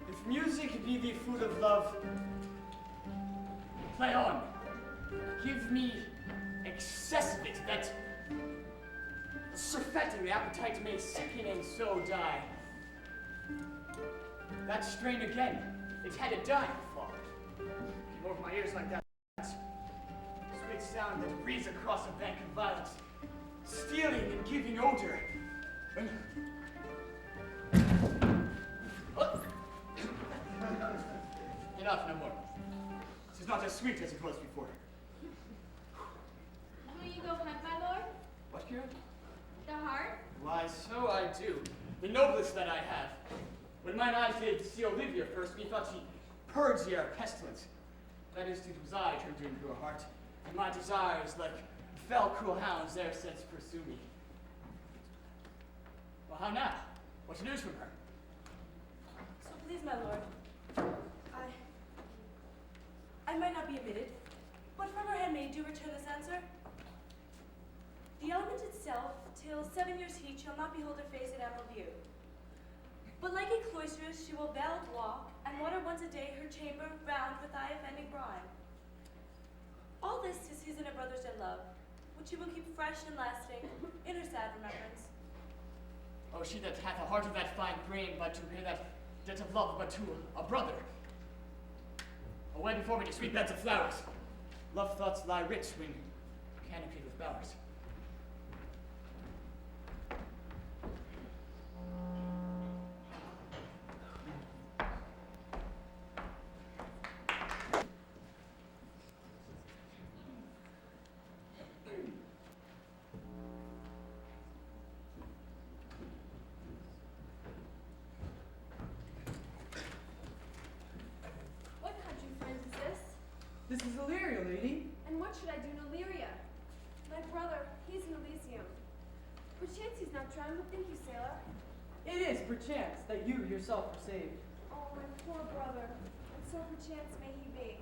If music be the food of love, play on. Give me excess of it, that surfeiting the appetite may sicken and so die. That strain again, it had a dying fall. Came over my ears like that sweet sound that breathes across a bank of violets, stealing and giving odor. Enough, no more. This is not as sweet as it was before. Will you go hunt, my lord? What, Kira? The hart? Why, so I do. The noblest that I have. When mine eyes did see Olivia first, methought she purged the air pestilence. That is, it was I turned her into a hart, and my desires, like fell cruel hounds, there since pursue me. Well, how now? What's news from her? So please, my lord, I might not be admitted, but from her handmaid do return this answer. The element itself, till 7 years heat, shall not behold her face at ample view. But like a cloisteress, she will veiled walk, and water once a day her chamber round with thy offending bride. All this to season a brother's dead love, which she will keep fresh and lasting in her sad remembrance. Oh, she that hath a heart of that fine grain, but to pay that debt of love but to a brother. A way before me to sweet beds of flowers. Love thoughts lie rich when canopied with bowers. This is Illyria, lady. And what should I do in Illyria? My brother, he's in Elysium. Perchance he's not drowned, but think you, sailor? It is perchance that you yourself are saved. Oh, my poor brother. And so perchance may he be.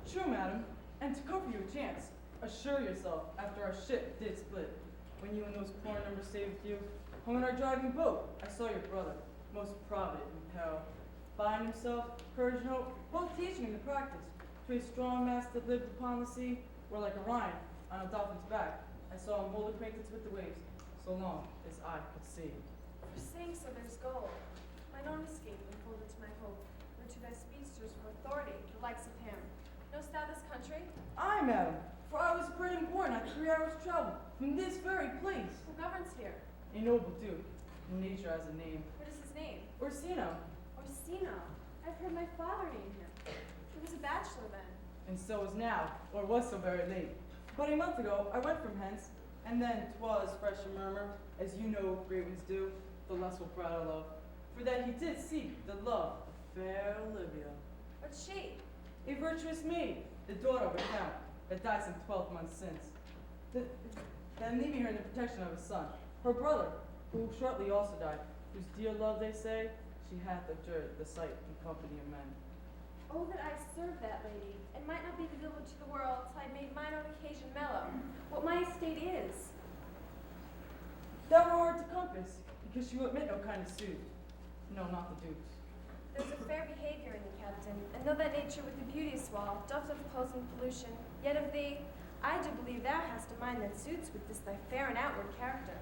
True, madam. And to comfort you a chance, assure yourself after our ship did split, when you and those poor numbers saved you, home in our driving boat, I saw your brother, most provident in peril, buying himself courage and hope, both teaching him to practice. To a strong mass that lived upon the sea, or like Orion on a dolphin's back, I saw him hold acquaintance with the waves, so long as I could see. For saying so there's gold. Mine own escape unfolded to my hope, were to thy speedsters for authority, the likes of him. Knowst thou this country? Aye, madam, for I was bred and born on 3 hours' travel from this very place. Who governs here? A noble duke, in nature has a name. What is his name? Orsino. Orsino. I've heard my father name him. He was a bachelor then. And so is now, or was so very late. But a month ago I went from hence, and then 'twas fresh a murmur, as you know great ones do, the less will prattle of, for that he did seek the love of fair Olivia. What's she? A virtuous maid, the daughter of a count, that died some 12 months since. Then leaving her in the protection of his son, her brother, who shortly also died, whose dear love, they say, she hath abjured the sight and company of men. Oh, that I served that lady, and might not be the village to the world till I made mine own occasion mellow, what my estate is. That were hard to compass, because you admit no kind of suit. No, not the duke's. There's a fair behavior in thee, captain, and though that nature with the beauty swall, doth of clothes and pollution, yet of thee, I do believe thou hast a mind that suits with this thy fair and outward character.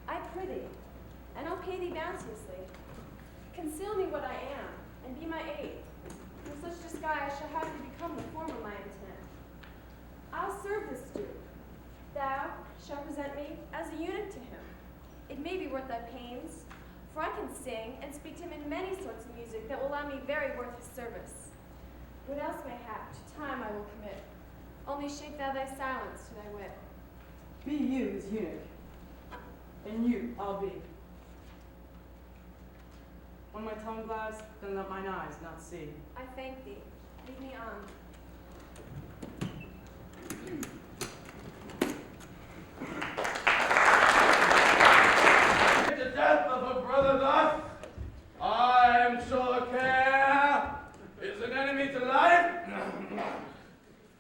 I prithee, and I'll pay thee bounteously. Conceal me what I am, and be my aid. In such disguise shall have to become the form of my intent. I'll serve this duke. Thou shalt present me as a eunuch to him. It may be worth thy pains, for I can sing and speak to him in many sorts of music that will allow me very worth his service. What else mayhap to time I will commit, only shape thou thy silence to thy wit. Be you his eunuch, and you I'll be, on my tongue glass, then let mine eyes not see. I thank thee. Lead me on. The death of a brother thus, I am sure care is an enemy to life.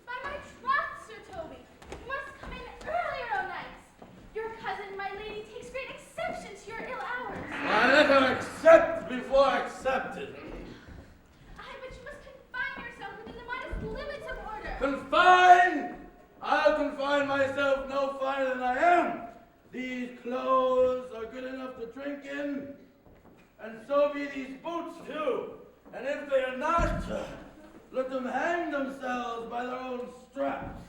By my troth, Sir Toby, you must come in earlier o' nights. Your cousin, my lady, takes great exception to your ill hours. I never accept before accepted. Aye, but you must confine yourself within the modest limits of order. Confine? I'll confine myself no finer than I am. These clothes are good enough to drink in, and so be these boots too. And if they are not, let them hang themselves by their own straps.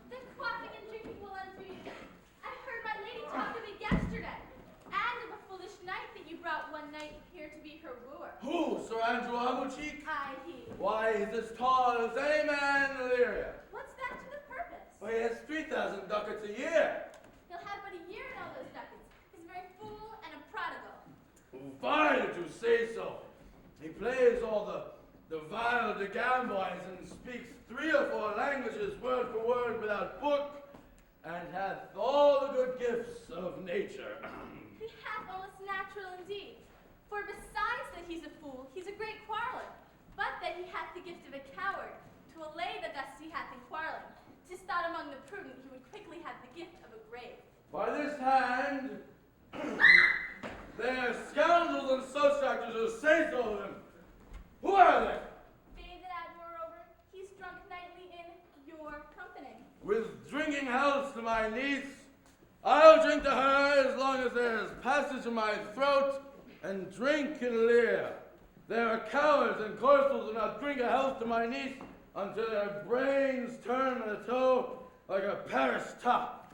Then quaffing and drinking will undo you. I heard my lady talk of it yesterday, and of a foolish knight that you brought one night here to be her wooer. Who, Sir Andrew Aguacheek? Aye, he. Why, he's as tall as any man in Illyria. What's that to the purpose? Well, he has 3,000 ducats a year. He'll have but a year in all those ducats. He's a very fool and a prodigal. Fine that you say so. He plays all the vile de gamboys and speaks 3 or 4 languages word for word without book, and hath all the good gifts of nature. He hath almost natural indeed. For besides that he's a fool, he's a great quarreler. But that he hath the gift of a coward, to allay the gust he hath in quarreling. 'Tis thought among the prudent he would quickly have the gift of a grave. By this hand, they are scoundrels and subtractors who say so of him. Who are they? They that add moreover, he's drunk nightly in your company. With drinking health to my niece, I'll drink to her as long as there is passage in my throat and drink in Lear. They are cowards and corsels who not drink a health to my niece until their brains turn in a toe like a Paris top.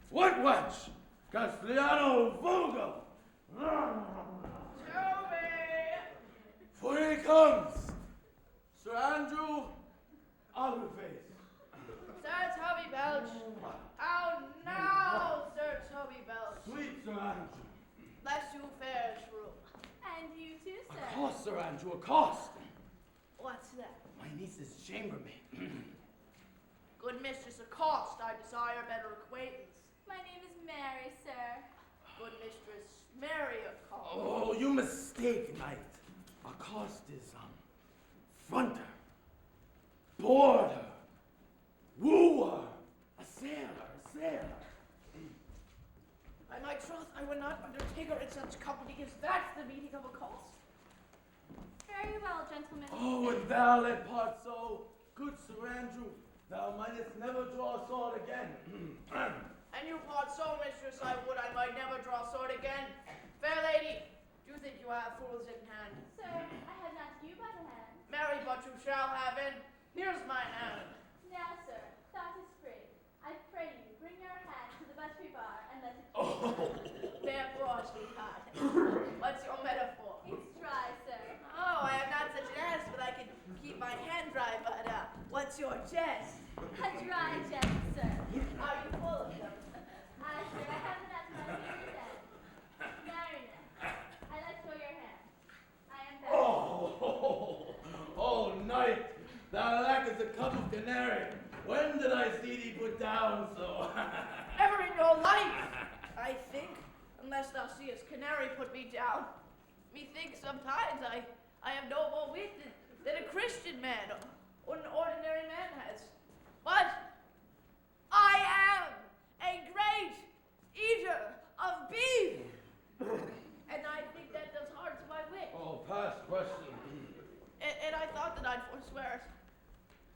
What wench? Castellano Vulgo! Toby! For he comes! Sir Andrew Aguaface. Sir Toby Belch. Oh no, Sir Toby Belch. Sweet Sir Andrew. Bless you fair shrew. And you too, sir. Accost, Sir Andrew, accost. What's that? My niece's chambermaid. Good mistress, accost. I desire better acquaintance. My name is Mary, sir. Good mistress, marry accost. Oh, you mistake, knight. Accost is, fronter, boarder, wooer, a sailor. By my troth, I would not undertake her in such company as that's the meaning of accost. Very well, gentlemen. Oh, and thou let part so, good Sir Andrew, thou mightest never draw a sword again. And you part so, mistress, I would I might never draw sword again. Fair lady, do you think you have fools in hand? Sir, I have not you by the hand. Marry, but you shall have in. Here's my hand. Now, sir, thought is free. I pray you, bring your hand to the buttery bar and let it Oh. Therefore, sweetheart, what's your metaphor? It's dry, sir. Oh, I am not such an ass, but I can keep my hand dry, but, what's your jest? A dry jest, sir. Are you full of them? I, sir, I have it at my finger's end. Marry now. I let go your hand. I am back. Oh, knight, thou lackest a cup of canary. When did I see thee put down so? Ever in your life, I think, unless thou seest canary put me down. Methinks sometimes I have no more wit than a Christian man or an ordinary man has. But I am a great eater of beef, and I think that does hard to my wit. Oh, past question. And I thought that I'd forswear it.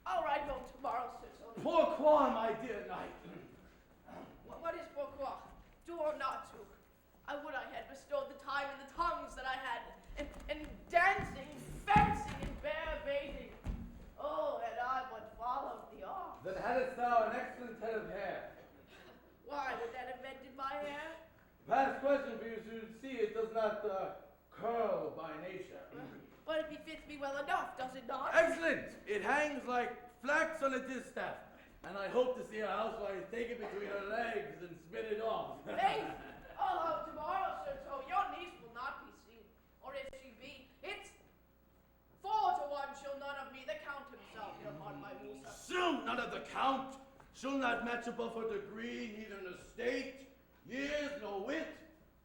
I'll ride home tomorrow, Sir Toby. Pourquoi, my dear knight? What is pourquoi? Do or not to? I would I had bestowed the time and the tongues that I had in dancing, fencing, and bear baiting. Oh, had I but followed the arm. Then hadst thou an excellent head of hair. Why would that have mended my hair? Past question, for you should see it does not curl by nature. But it befits me well enough, does it not? Excellent! It hangs like flax on a distaff. And I hope to see her housewife take it between her legs and spin it off. Faith, I'll have tomorrow, Sir Toby. Your niece will not be seen. Or if she be, She'll not match above her degree, neither in estate, years, nor wit.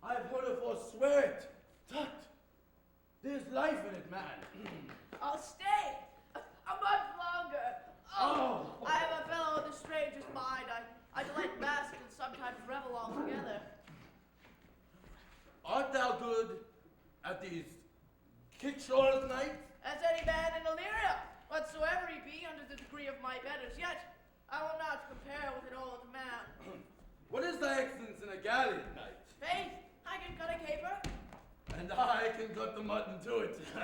I've heard her forswear it. Tut, there's life in it, man. I'll stay a month longer. Oh, I am a fellow of the stranger's mind. I delight best and sometimes revel altogether. Art thou good at these kickshaws nights? As any man in Illyria, whatsoever he be under the degree of my betters, yet I will not compare with an old man. What is thy excellence in a galley at night? Faith, I can cut a caper, And I can cut the mutton to it. and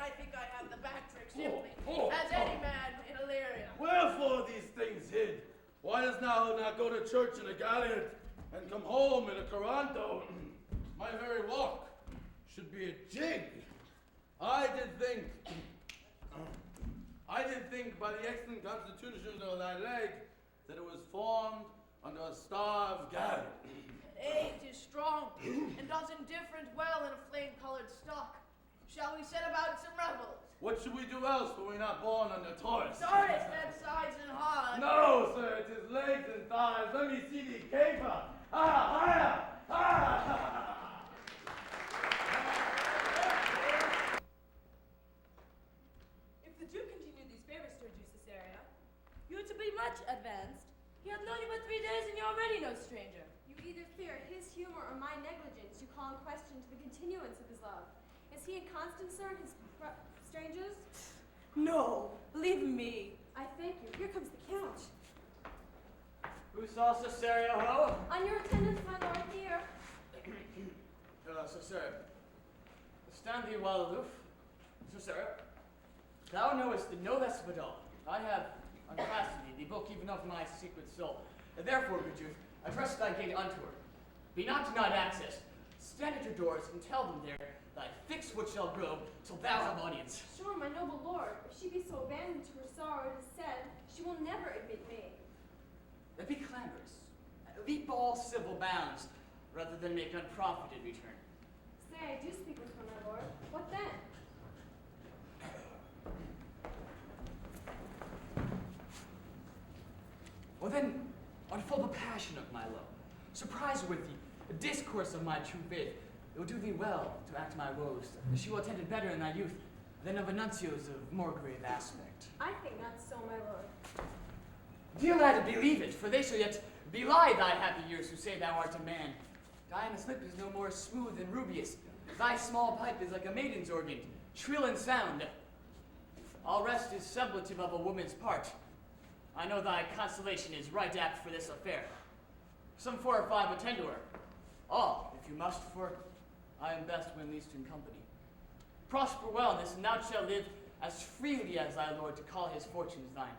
I think I have the back trick Oh, simply, oh, as any oh. man in Illyria. Wherefore these things hid? Why does thou not go to church in a galliot and come home in a coranto? My very walk should be a jig. I did think by the excellent constitution of thy leg that it was formed under a starved galliot. Age is strong, and does indifferent well in a flame-colored stock. Shall we set about some revels? What should we do else, for we're not born under Taurus? Taurus, that sides and hard. No, sir, it is legs and thighs. Let me see thee caper. Higher! If the Duke continued these favors toward you, Caesarea, you are to be much advanced. He hath known you but 3 days, and you already no stranger. You either fear his humor or my negligence. You call in question to the continuance of his love. Is he inconstant, sir, in his strangers? No, believe me. I thank you. Here comes the count. Who saw Caesarea ho? On your attendance, my lord, here. Caesarea, stand thee well aloof. Caesarea, thou knowest the no less of it all. I have unfastened thee the book even of my secret soul. And therefore, good youth, address thy gate unto her. Be not denied access. Stand at your doors and tell them there thy fixed what shall grow till thou have audience. Sure, my noble lord, if she be so abandoned to her sorrow, it is said, she will never admit me. Be clamorous. Leap all civil bounds, rather than make unprofited return. Say, I do speak with her, my lord. What then? Well then, unfold the passion of my love. Surprise her with the discourse of my true faith. It will do thee well to act my woes. She will attend it better in thy youth than of a nuncios of more grave aspect. I think not so, my lord. Dear lad, believe it, for they shall yet belie thy happy years who say thou art a man. Diana's lip is no more smooth than Rubius. Thy small pipe is like a maiden's organ, shrill and sound. All rest is sublative of a woman's part. I know thy consolation is right apt for this affair. Some 4 or 5 attend to her. All, if you must, for I am best when least in company. Prosper well in this, and thou shalt live as freely as thy lord to call his fortunes thine.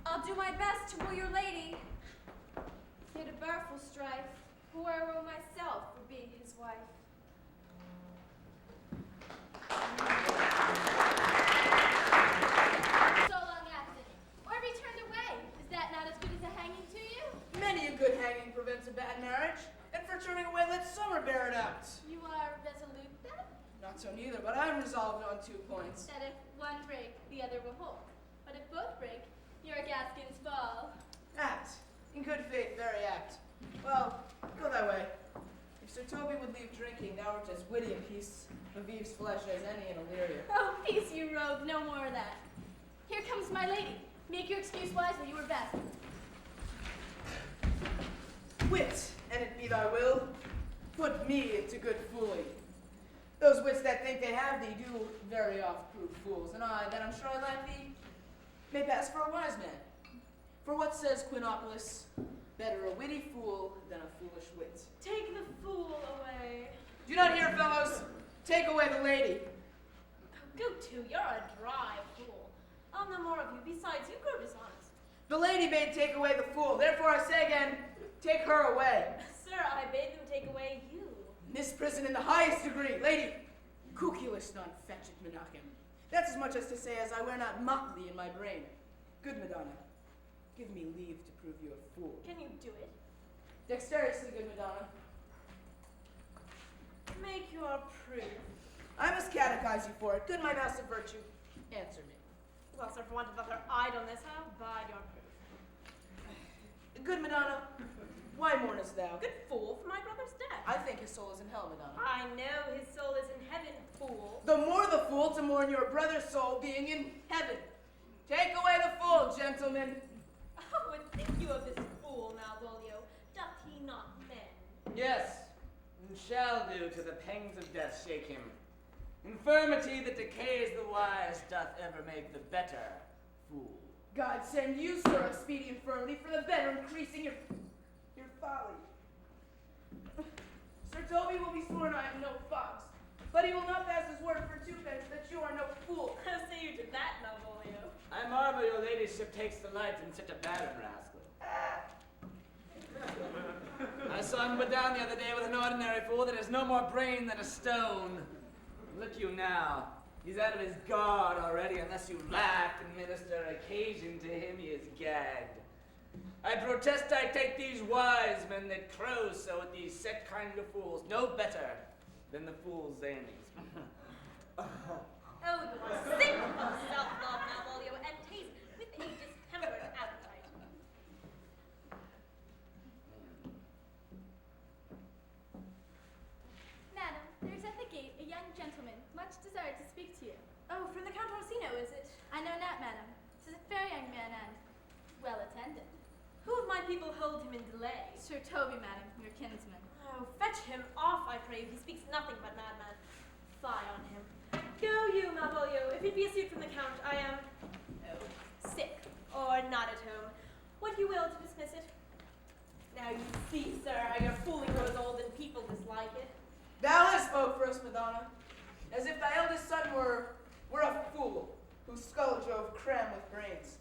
I'll do my best to woo your lady. Yet a bareful strife, who I will myself would be his wife. So long absent, or be turned away. Is that not as good as a hanging to you? Many a good hanging prevents a bad marriage, and for turning away let summer bear it out. You are resolute then? Not so neither, but I'm resolved on 2 points. That if one break, the other will hold. But if both break, your gaskins fall. Apt. In good faith, very apt. Well, go thy way. If Sir Toby would leave drinking, thou art as witty a piece of Eve's flesh as any in Illyria. Oh, peace, you rogue, no more of that. Here comes my lady. Make your excuse wisely, you were best. Wit, and it be thy will, put me into good fooling. Those wits that think they have thee do very oft prove fools, and I, that I'm sure I like thee, may pass for a wise man. For what says Quinopolis? Better a witty fool than a foolish wit. Take the fool away. Do you not hear, fellows? Take away the lady. Go to, you're a dry fool. I'll know more of you. Besides, you grow dishonest. The lady bade take away the fool. Therefore I say again, take her away. Sir, I bade them take away you. Misprison in the highest degree. Lady, cuculus non fecit menachem. That's as much as to say as I wear not motley in my brain. Good Madonna, give me leave to prove you a fool. Can you do it? Dexterously, good Madonna. Make your proof. I must catechize you for it. Good my mouse of virtue. Answer me. Well, sir, for want of other idleness, how bide your proof? Good Madonna, why mournest thou? Good fool, for my brother's death. I think his soul is in hell, Madonna. I know his soul is in heaven, fool. The more the fool to mourn your brother's soul being in heaven. Take away the fool, gentlemen. Oh, what think you of this fool, Malvolio? Doth he not mend? Yes, and shall do till the pangs of death shake him. Infirmity that decays the wise doth ever make the better fool. God send you, sir, a speedy infirmity for the better increasing your folly. Sir Toby will be sworn I am no fox, but he will not pass his word for twopence that you are no fool. How say you to that, Malvolio? I marvel your ladyship takes delight in such a barren rascal. I saw him go down the other day with an ordinary fool that has no more brain than a stone. Look you now. He's out of his guard already. Unless you laugh and minister occasion to him, he is gagged. I protest I take these wise men that crow so at these set kind of fools no better than the fool's zanies. Oh, you are sick of self-love, Malvolio, and taste with a distempered appetite. Madam, there's at the gate a young gentleman, much desired to speak to you. Oh, from the Count Orsino, is it? I know not, madam. 'Tis a fair young man and well attended. Who of my people hold him in delay? Sir Toby, madam, your kinsman. Oh, fetch him off, I pray you. He speaks nothing but madman. Fie on him. Go you, Malvolio. If it be a suit from the Count, I am sick, or not at home. What you will to dismiss it. Now you see, sir, how your fooling grows old and people dislike it. Thou hast spoke first, Madonna, as if thy eldest son were a fool, whose skull drove cram with brains.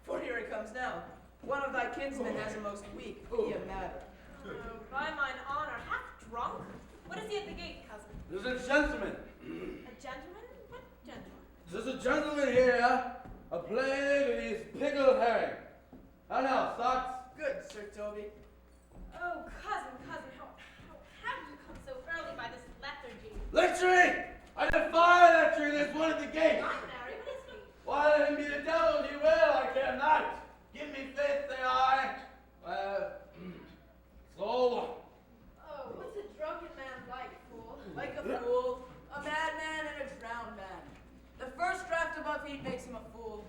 For here he comes now. One of thy kinsmen has a most weak matter. Oh, by mine honor, half drunk? What is he at the gate, cousin? There's a gentleman. A gentleman? What gentleman? There's a gentleman here, a playing with his pickled herring. How now, thoughts? Good, Sir Toby. Oh, cousin, how have you come so early by this lethargy? Lechery! I defy lechery, there's one at the gate. I'm married, what is he? Why, let him be the devil, he will, I care not. Give me faith, say I. So. Oh, what's a drunken man like, fool? Like a fool, a madman, and a drowned man. The first draft above heat makes him a fool.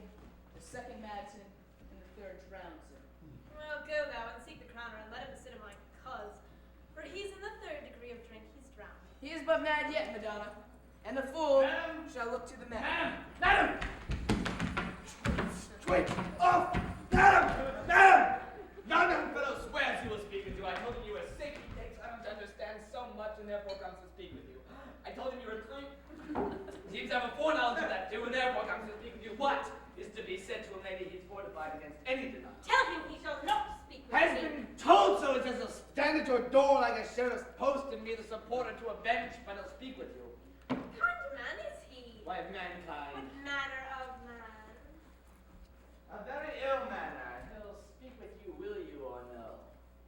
The second mads him, and the third drowns him. Well, go thou and seek the crowner and let him sit in my cuz. For he's in the third degree of drink, he's drowned. He is but mad yet, Madonna, and the fool shall look to the man. Madam! Straight off! Madam! Madam! Young fellow swears he will speak with you. I told him you were sick. He takes time to understand so much and therefore comes to speak with you. I told him you were kind. Seems to have a foreknowledge of that too and therefore comes to speak with you. What is to be said to a lady he's fortified against any denial? Tell him he shall not speak with Has me. been told so. It says he'll stand at your door like a sheriff's post and be the supporter to a bench, but he'll speak with you. What kind of man is he? Why, of mankind. What manner of man? A very ill manner. He'll speak with you, will you or no?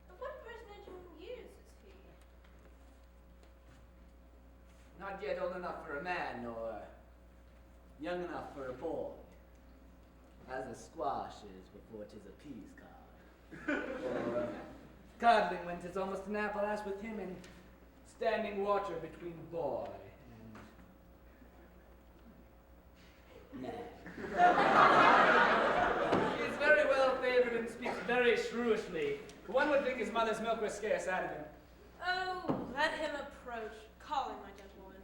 Of what personage of years is he? Not yet old enough for a man, nor young enough for a boy. As a squash is before 'tis a peas cob. Or codling when 'tis almost an apple ash with him and standing water between boy and man. He is very well favored and speaks very shrewishly. One would think his mother's milk was scarce out of him. Oh, let him approach. Call him, my gentlewoman.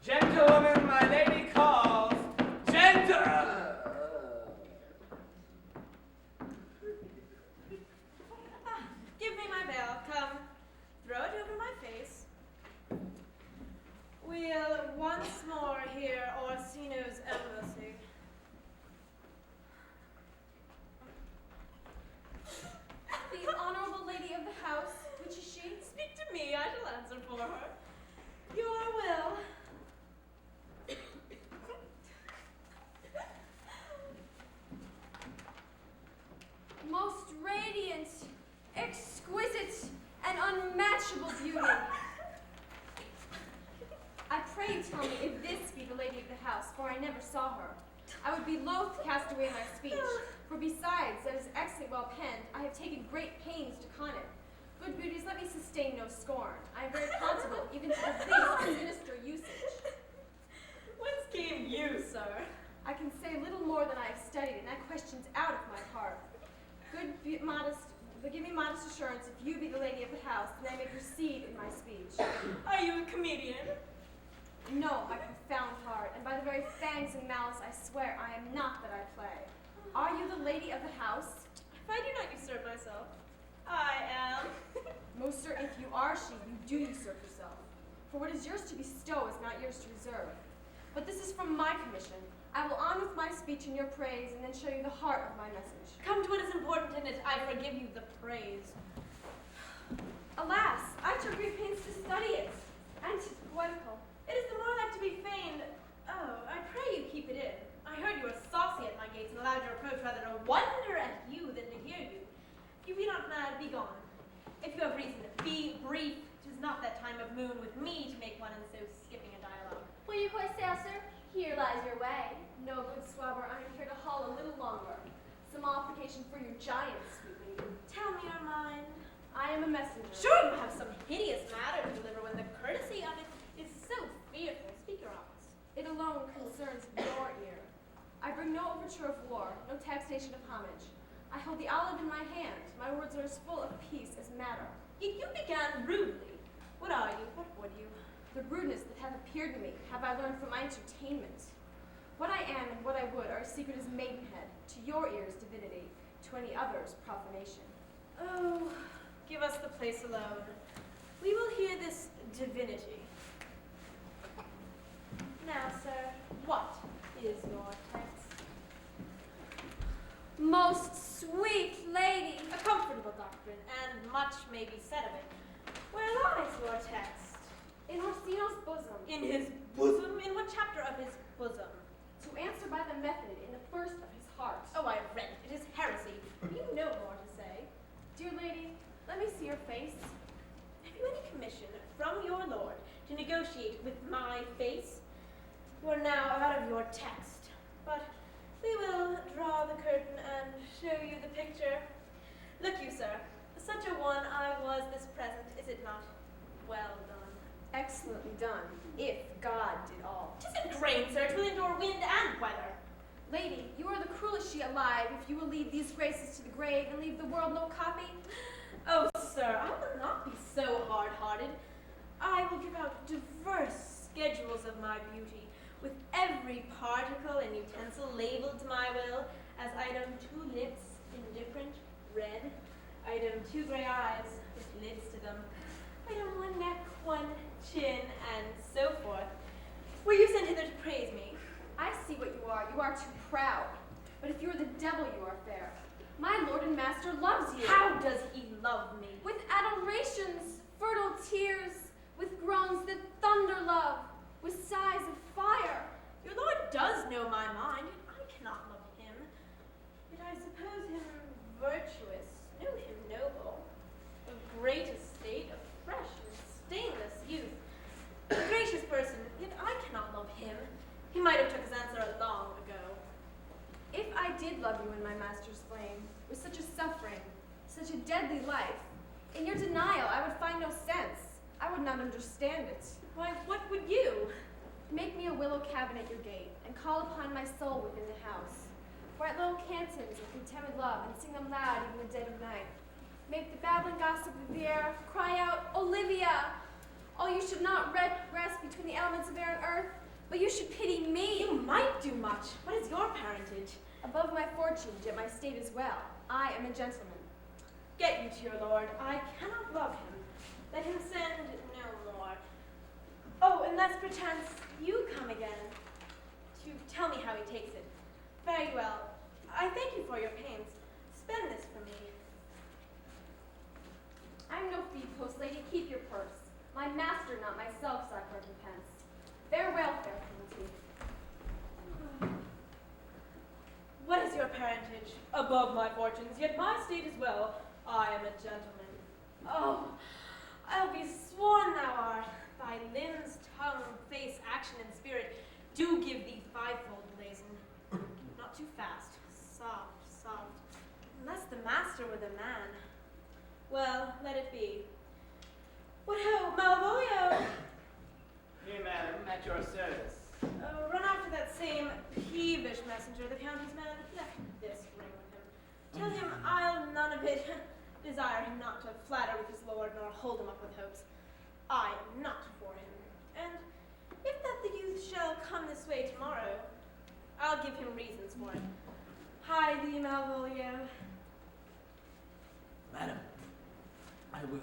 Gentlewoman, my lady calls. Give me my veil. Come, throw it over my face. We'll once more hear Orsino's embassy. The honorable lady of the house, which is she? Speak to me, I shall answer for her. Your will. would be loath to cast away my speech, for besides that is excellently well penned, I have taken great pains to con it. Good beauties, let me sustain no scorn. I am very comfortable, even to the base sinister usage. Whence came you, sir? I can say little more than I have studied, and that question's out of my heart. Give me modest assurance if you be the lady of the house, then I may proceed in my speech. Are you a comedian? No, my profound heart, and by the very fangs and malice I swear I am not that I play. Are you the lady of the house? If I do not usurp myself, I am. Most certain if you are she, you do usurp yourself. For what is yours to bestow is not yours to reserve. But this is from my commission. I will on with my speech in your praise, and then show you the heart of my message. Come to what is important in it. I forgive you the praise. Alas, I took great pains to study it, and 'tis poetical. It is the more like to be feigned. Oh, I pray you keep it in. I heard you were saucy at my gates and allowed your approach rather to wonder at you than to hear you. If you be not mad, be gone. If you have reason, be brief. 'Tis not that time of moon with me to make one in so skipping a dialogue. Will you hoist sail, sir? Here lies your way. No, good swabber, I am here to haul a little longer. Some application for your giants, sweet lady. Tell me your mind. I am a messenger. Sure you have some hideous matter to deliver when the courtesy of it is so fearful. Speak your office. It alone concerns your ear. I bring no overture of war, no taxation of homage. I hold the olive in my hand. My words are as full of peace as matter. Yet you began rudely. What are you? What would you? The rudeness that hath appeared to me have I learned from my entertainment. What I am and what I would are as secret as maidenhead, to your ears divinity, to any other's profanation. Oh, give us the place alone. We will hear this divinity. Now, sir, what is your text? Most sweet lady! A comfortable doctrine, and much may be said of it. Where lies your text? In Orsino's bosom. In his bosom? In what chapter of his bosom? To answer by the method in the first of his heart. Oh, I have read it. It is heresy. You know more to say. Dear lady, let me see your face. Have you any commission from your lord to negotiate with my face? You are now out of your text, but we will draw the curtain and show you the picture. Look you, sir, such a one I was this present, is it not? Well done. Excellently done, if God did all. 'Tisn't grain, sir, 'twill endure wind and weather. Lady, you are the cruelest she alive, if you will lead these graces to the grave and leave the world no copy. Oh, sir, I will not be so hard-hearted. I will give out diverse schedules of my beauty, with every particle and utensil labeled to my will, as item 2 lips, indifferent, red, item 2 gray eyes, with lids to them, item 1 neck, 1 chin, and so forth. Were you sent hither to praise me? I see what you are. You are too proud. But if you are the devil, you are fair. My lord and master loves you. How does he love me? With adorations, fertile tears, with groans that thunder love, with sighs of fire. Your lord does know my mind, yet I cannot love him. Yet I suppose him virtuous, know him noble, of great estate, of fresh and stainless youth. A gracious person, yet I cannot love him. He might have took his answer long ago. If I did love you in my master's flame, with such a suffering, such a deadly life, in your denial I would find no sense. I would not understand it. Why, what would you? Make me a willow cabin at your gate, and call upon my soul within the house. Write little cantons of contented love, and sing them loud even the dead of night. Make the babbling gossip of the air cry out, Olivia! Oh, you should not rest between the elements of air and earth, but you should pity me. You might do much. What is your parentage? Above my fortunes, yet my state is well. I am a gentleman. Get you to your lord. I cannot love him. Let him send no more. Oh, unless perchance you come again to tell me how he takes it. Very well. I thank you for your pains. Spend this for me. I'm no fee post, lady. Keep your purse. My master, not myself, sought recompense. Farewell, fair penalty. What is your parentage? Above my fortunes, yet my state is well. I am a gentleman. Oh, I'll be sworn thou art. Thy limbs, tongue, face, action, and spirit do give thee fivefold blazon. too fast. Soft, soft. Unless the master were the man. Well, let it be. What ho, Malvolio! Here, madam, at your service. Run after that same peevish messenger, the county's man. Left this ring with him. Tell him I'll none of it. Desire him not to flatter with his lord, nor hold him up with hopes. I am not for him. And if that the youth shall come this way tomorrow, I'll give him reasons for it. Hie thee, Malvolio. Madam, I will.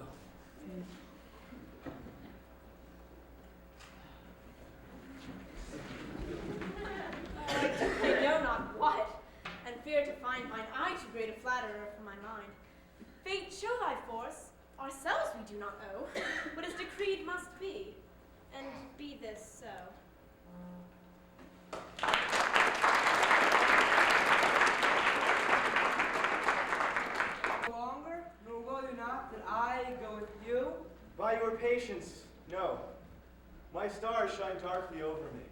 I know not what, and fear to find mine eye too great a flatterer for my mind. Fate show thy force, ourselves we do not owe, but as decreed must be, and be this so. No longer, nor will you not that I go with you? By your patience, no. My stars shine darkly over me.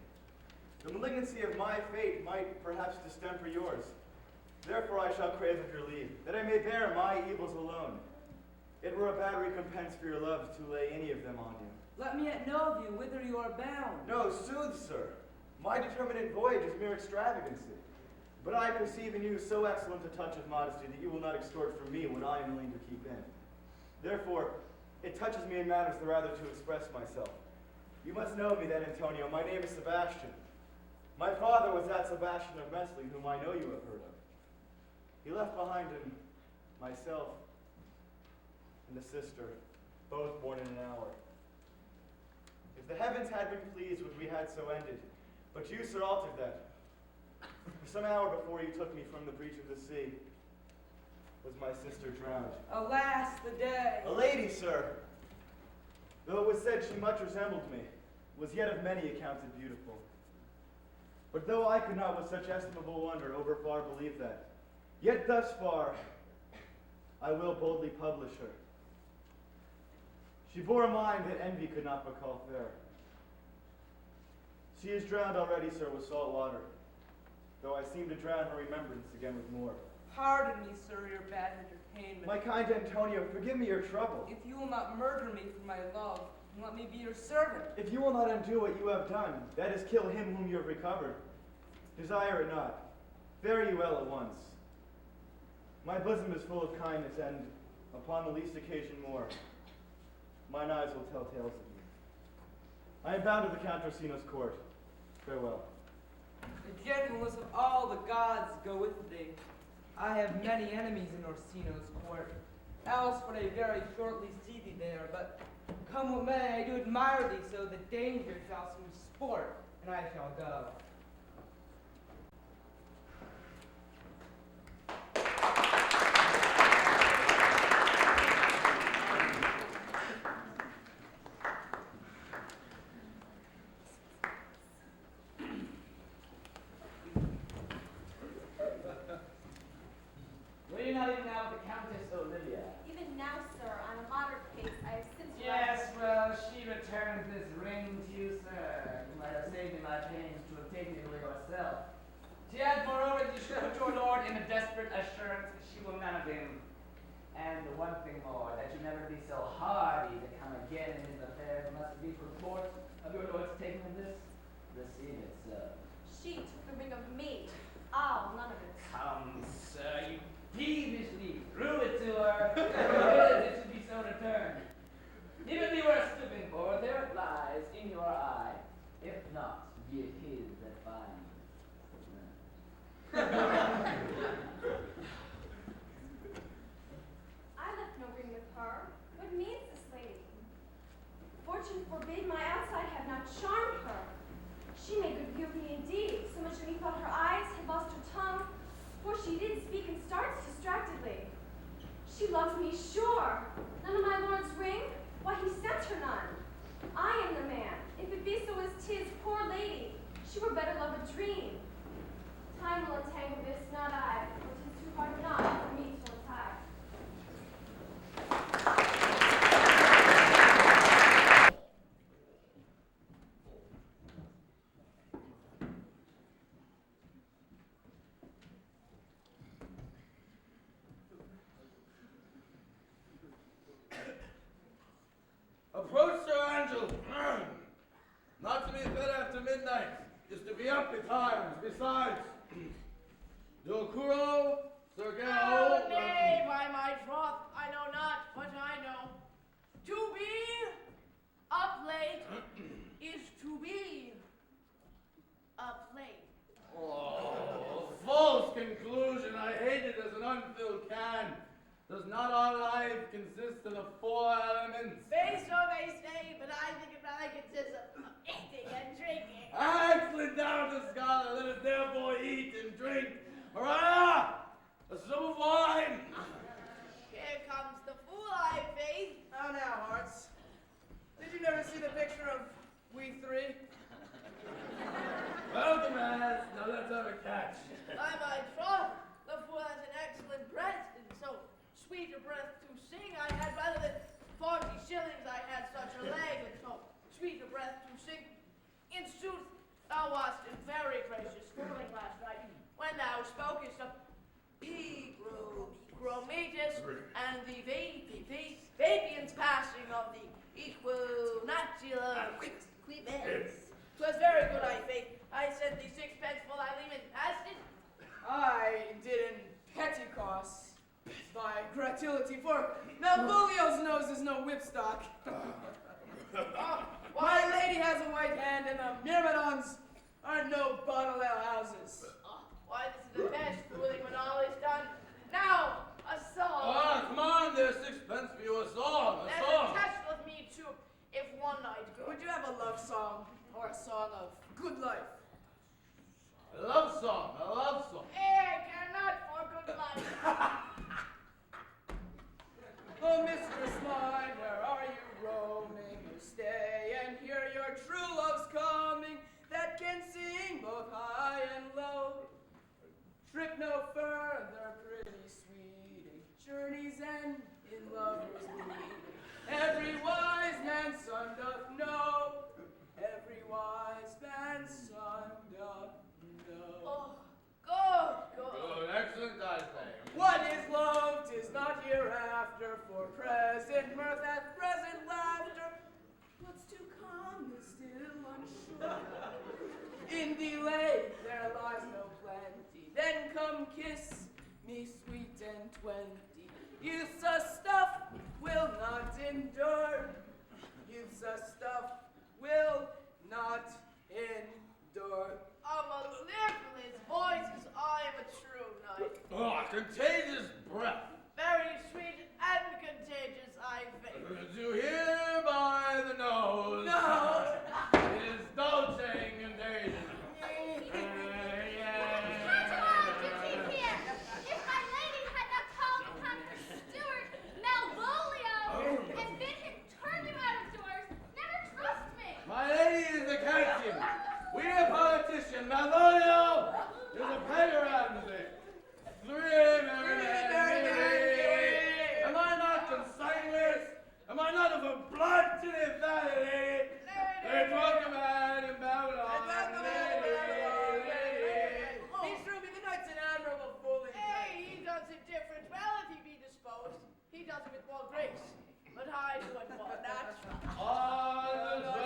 The malignancy of my fate might perhaps distemper yours. Therefore I shall crave of your leave, that I may bear my evils alone. It were a bad recompense for your love to lay any of them on you. Let me yet know of you whither you are bound. No, sooth, sir. My determinate voyage is mere extravagancy. But I perceive in you so excellent a touch of modesty that you will not extort from me what I am willing to keep in. Therefore, it touches me in matters the rather to express myself. You must know me then, Antonio. My name is Sebastian. My father was that Sebastian of Mesling, whom I know you have heard of. He left behind him myself and a sister, both born in an hour. If the heavens had been pleased, would we had so ended. But you, sir, altered that. For some hour before you took me from the breach of the sea, was my sister drowned. Alas, the day. A lady, sir, though it was said she much resembled me, was yet of many accounted beautiful. But though I could not with such estimable wonder over far believe that, yet thus far I will boldly publish her. She bore a mind that envy could not but call fair. She is drowned already, sir, with salt water, though I seem to drown her remembrance again with more. Pardon me, sir, your bad entertainment. My kind Antonio, forgive me your trouble. If you will not murder me for my love, and let me be your servant. If you will not undo what you have done, that is kill him whom you have recovered. Desire it not. Fare you well at once. My bosom is full of kindness, and upon the least occasion more, mine eyes will tell tales of you. I am bound to the Count Orsino's court. Farewell. The gentleness of all the gods go with thee. I have many enemies in Orsino's court. Else would I very shortly see thee there, but come what may, I do admire thee so that danger shall seem sport, and I shall go. Will you not even now with the Countess Olivia? Even now, sir, on a moderate pace, I have since Yes, well, she returns this ring to you, sir. You might have saved me my pains to have taken it away yourself. She adds, moreover, that you should put your lord in a desperate assurance that she will none of him. And one thing more, that you never be so hardy to come again in his affairs unless it be for report of your lord's taking of this. Receive it, sir. She took the ring of me. I'll none of it. Come, sir, you peevishly threw it to her. It should be so returned. Even if you were stooping for it, there it lies in your eye. If not, be it his that finds. I left no ring with her. What means this lady? Fortune forbid my outside had not charmed her. She made good beauty indeed, so much that he thought her eyes had lost her tongue, for she did speak and starts distractedly. She loves me, sure. None of my lord's ring? Why, he sent her none. I am the man. If it be so as 'tis, poor lady, she were better love a dream. Time will entangle this, not I, for 'tis too hard a knot for me to untie. up betimes. Besides, Dokuro, Sergeo. Oh, nay, by my troth, I know not what I know. To be up late is to be up late. Oh, false conclusion. I hate it as an unfilled can. Does not our life consist of the four elements? So they say, but I think it rather consists of eating and drinking. Excellent, down to scholar. Let us therefore eat and drink. Hurrah! A sip of wine. Here comes the fool, I faith. How now, hearts? Did you never see the picture of we three? Welcome, lads. Now let's have a catch. By my troth, the fool has an excellent breath, and so sweet a breath to sing. I had rather than 40 shillings, I had such a leg, and so sweet a breath to sing. In sooth, thou wast very gracious schooling last night, when thou spokest of Grometus and the Vapian's passing of the equinoctial quibets. 'Twas very good, I faith. I sent thee sixpence for thy leman. Hast it? I did in Pentecost by gratulity, for Malvolio's nose is no whipstock. My lady has a white hand, and the Myrmidons are no bottle ale houses. Why, this is the best fooling when all is done. Now, a song. Ah, come on, there's sixpence for you. A song, a There's song. a test with me, too, if one night go. Would you have a love song or a song of good life? A love song, a love song. I care not for good life. Oh, mistress mine, where are you roaming? You stay and hear your true love's coming, that can sing both high and low. Trip no further, pretty sweeting, journey's end in lovers' meeting. Every wise man's son doth know, every wise man's son doth know. Oh, good. Good, excellent, I say. What is love? 'Tis not hereafter, for present mirth hath present laughter. What's to come is still unsure. In delay there lies no plenty. Then come kiss me, sweet and 20. Youth's a stuff will not endure. Youth's a stuff will not endure. A mellifluous voice, I am a true knight. Oh, contagious breath. Very sweet and contagious, I faith. Did you hear by the nose? No. It is dolce contagion. If my lady had not called upon her steward, Malvolio, and bid him turn you out of doors, never trust me. My lady is the captain. We a politician. Malvolio is a pagoranzi. Am I not consignless? Am I not of a blood to the valley? They drunk a man in Babylon. He's true, the knight's an admirable fooling. Hey, he does it different. Well, if he be disposed, he does it with more grace. But I do it more natural. On the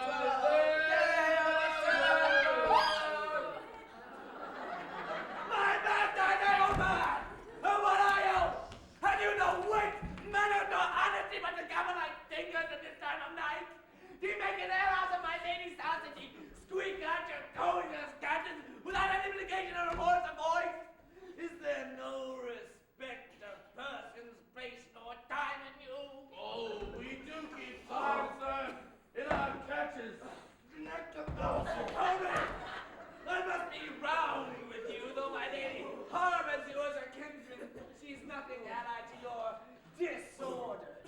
My master, gentlemen! What are you? Have you no wit, manner, nor honesty but to gather like fingers at this time of night? Do you make an air out of my lady's house and she squeak out your toes and scratches without any implication or remorse of voice? Is there no respect of person, space, nor time in you? Oh, we do keep time, sir, in our catches. I must be round with you, though my lady harbors you as a kinsman. She's nothing ally to your disorders.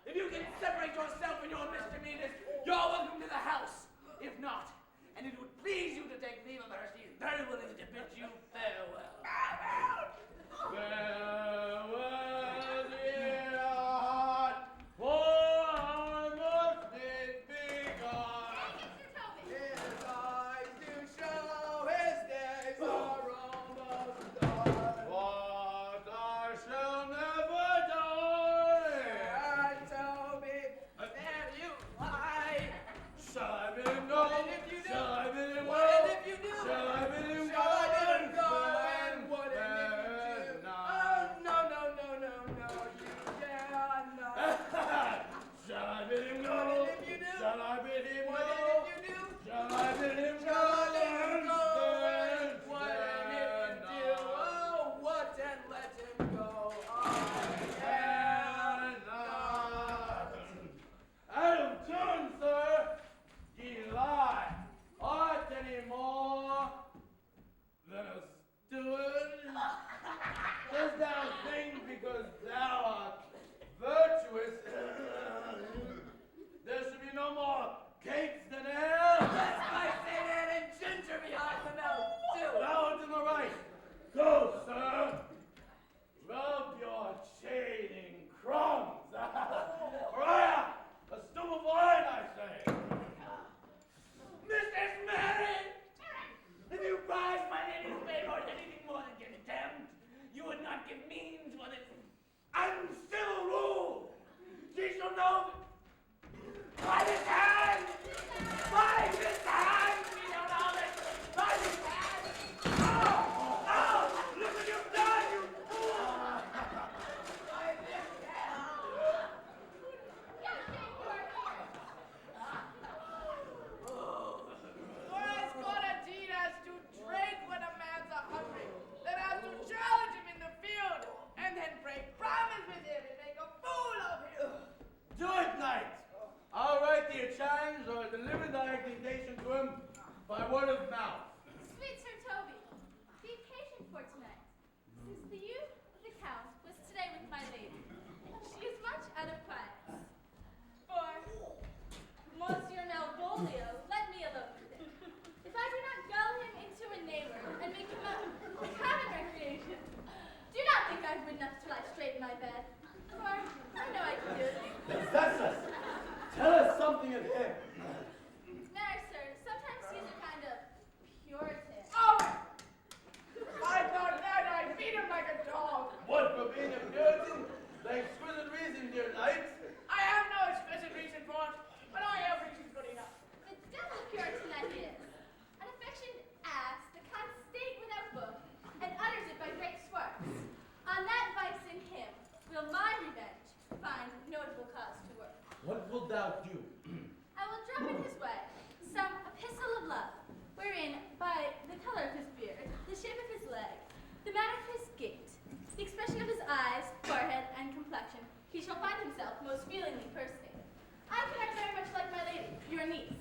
If you can separate yourself from your misdemeanors, you're welcome to the house. If not, and it would please you to take leave of her, she is very willing to bid you farewell. Farewell, dear heart, for must it be gone. His eyes do show his days are almost done. What I shall never die. And tell me, there you lie. Shall I bid him go? And if you do, Shall I bid him what well? if you do? Shall I because thou art virtuous, there should be no more cakes than ale. That's why St. Anne and ginger behind the mouth, too. Thou art in the right. Go, sir. Rub your shading crumbs. Mariah, a stool of wine, I say. Mrs. Mary! If you prize my lady's favor as anything more than contempt, you would not give means for this uncivil rule. She shall know by this hand! By this hand! She shall know that by this hand! Oh! Oh! Look what you've done, you fool! By this hand! Who has got a deed as to drink when a man's a-hungry, that has to challenge him in the field, and then break promise with him and make a fool of him? Do it, knight. I'll write thee a challenge or deliver thy accusation to him by word of mouth. Sweet Sir Toby, be patient for tonight, since the youth of the Count was today with my lady. She is much out of quiet. For Monsieur Malvolio, let me alone with him. If I do not gull him into a neighbor and make him a common recreation, do not think I would enough to lie straight in my bed. For I know I can do it. Possess us. Tell us something of him. Marry, sir, sometimes he's a kind of Puritan. Oh! I thought that I'd beat him like a dog. What for being a Puritan? The exquisite reason, dear knight. I have no explicit reason for it, but I have reason good enough. The devil Puritan that he is. An affectioned ass that can't state without book, and utters it by great swarts. On that vice in him will my revenge find notable cause to work. What wilt thou do? I will drop in his way some epistle of love, wherein by the color of his beard, the shape of his leg, the manner of his gait, the expression of his eyes, forehead, and complexion, he shall find himself most feelingly personated. I cannot very much like my lady, your niece.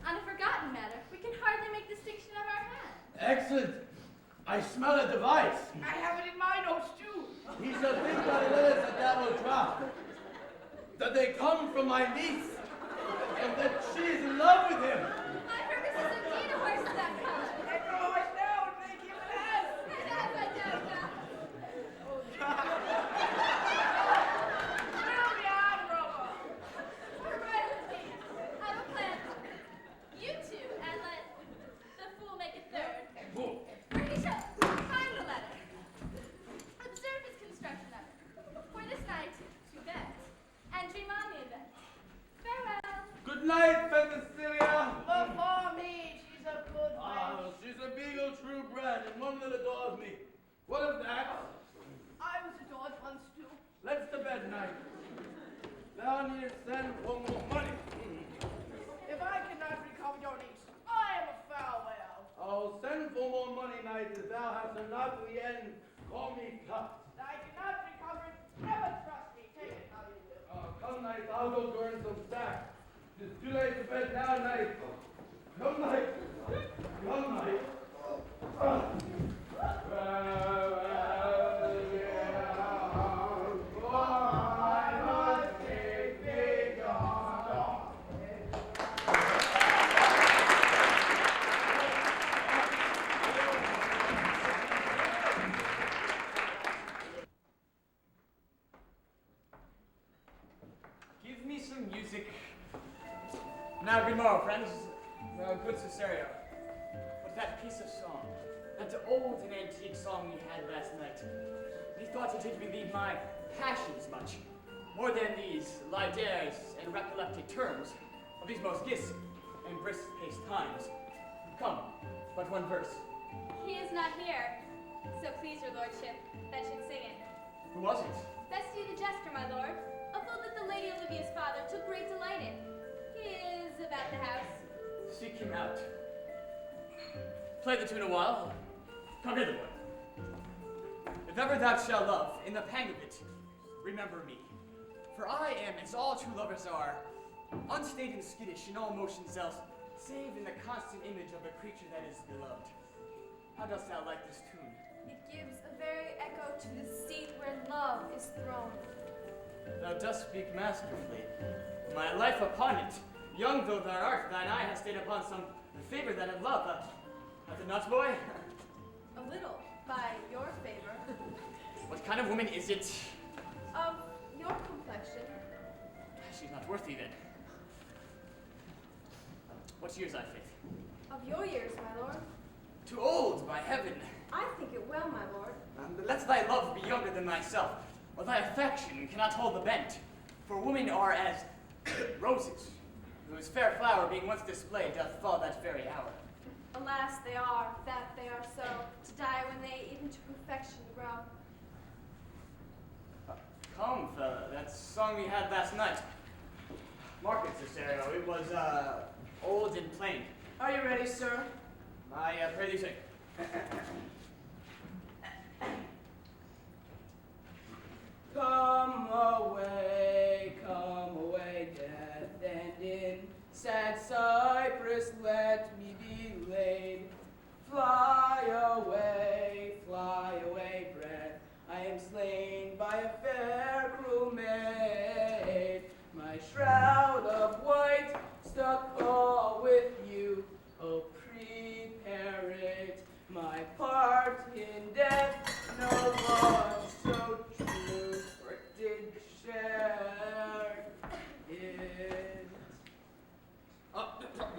On a forgotten matter, we can hardly make distinction of our hands. Excellent. I smell a device. I have it in my notes too. He shall think by the letters that thou wilt drop, that they come from my niece, and that she is in love with him. My purpose is indeed a horse of that color. Take your horse now and make him an ass. Will be admirable. Right with me. I will plan you two and let the fool make a third. For he shall find the letter. Observe his construction of it. For this night, to bed. And dream on the event. Farewell. Good night, Penthesilea. Before me, she's a good wench. She's a beagle true bred, and one that adores me. What of that? I was adored once too. Let's to bed, knight. Thou needst send for more money. If I cannot recover your niece, I am a farewell. I'll send for more money, knight, if thou hast not in the end call me cut. I cannot recover it. Never trust me. Take it how you will. Come, knight, I'll go burn some sack. It's too late to bed now, knight. Come, knight. Come, knight. Give me some music. Now, good morrow, friends. Good Cesario. But that piece of song, that old and antique song we had last night, methought it did relieve my passions much, more than these lidaires and recollected terms of these most gisp and brisk-paced times. Come, but one verse. He is not here, so please your lordship, that should sing it. Who was it? Bestie the jester, my lord, a fool that the Lady Olivia's father took great delight in. He is about the house. Seek him out. Play the tune a while. Come hither, boy. If ever thou shalt love, in the pang of it, remember me. For I am, as all true lovers are, unstaid and skittish in all motions else, save in the constant image of a creature that is beloved. How dost thou like this tune? It gives a very echo to the seat where love his throne. Thou dost speak masterfully. My life upon it, young though thou art, thine eye has stayed upon some favor that of love. Hath it not, boy? A little, by your favor. What kind of woman is it? Of your complexion. She's not worthy then. What years I faith? Of your years, my lord. Too old, by heaven. I think it well, my lord. Let thy love be younger than thyself, or thy affection cannot hold the bent. For women are as roses, whose fair flower being once displayed doth fall that very hour. Alas, they are, that they are so, to die when they even to perfection grow. Come, fella, that song we had last night. Mark it, Cicero, it was, old and plain. Are you ready, sir? I pray thee sing. Come away, death, and in sad cypress let me be laid. Fly away, breath, I am slain by a fair cruel maid. My shroud of white stuck all with you, oh prepare it. My part in death no one so true did share it.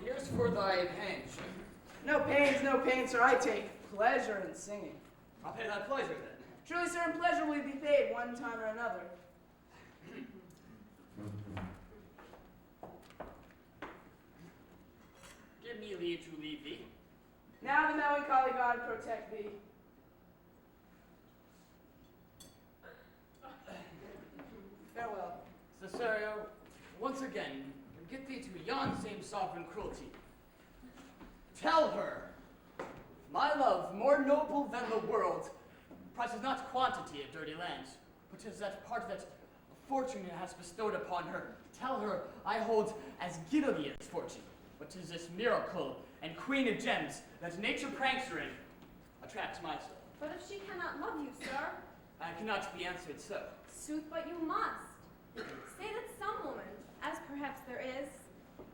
Here's for thy pains. No pains, sir. I take pleasure in singing. I'll pay thy pleasure then. Truly, sir, and pleasure will be paid one time or another. Give me leave to leave thee. Now the melancholy God protect thee. Farewell. Cesario, once again, get thee to yon same sovereign cruelty. Tell her, my love, more noble than the world, prizes not quantity of dirty lands, but 'tis that part that fortune has bestowed upon her. Tell her I hold as giddily as fortune, but 'tis this miracle and queen of gems that nature pranks her in, attracts my soul. But if she cannot love you, sir, I cannot be answered so. sooth, but you must. Say that some woman, as perhaps there is,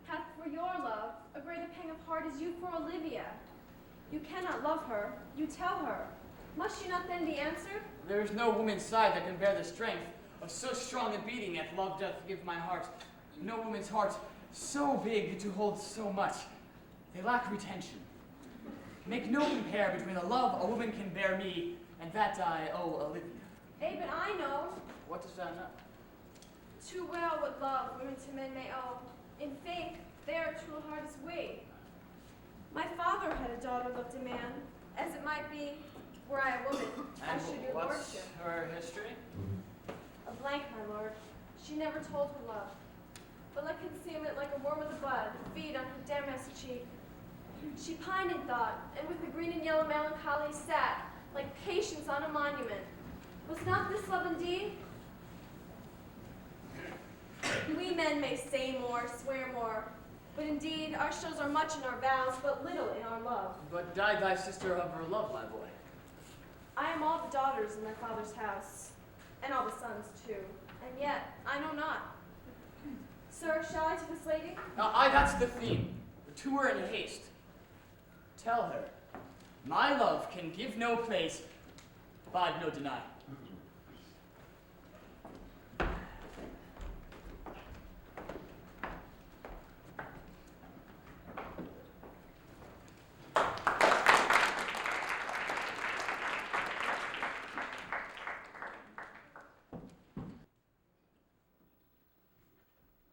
hath for your love a greater pang of heart as you for Olivia. You cannot love her, you tell her. Must she not then be answered? There is no woman's side that can bear the strength of so strong a beating that love doth give my heart. No woman's heart so big to hold so much. They lack retention. Make no compare between the love a woman can bear me and that I owe Olivia. But I know What dost thou know? too well what love women to men may owe. In faith, they are true heart as we. My father had a daughter loved a man, as it might be, were I a woman, as should your what's lordship. her history? A blank, my lord. She never told her love, but let concealment like a worm with a bud feed on her damask cheek. She pined in thought, and with the green and yellow melancholy sat, like patience on a monument. Was not this love indeed? We men may say more, swear more, but indeed our shows are much in our vows, but little in our love. But died thy sister of her love, my boy? I am all the daughters in my father's house, and all the sons too, and yet I know not. Sir, shall I to this lady? Aye, that's the theme. To her in haste. Tell her, my love can give no place, bide no deny.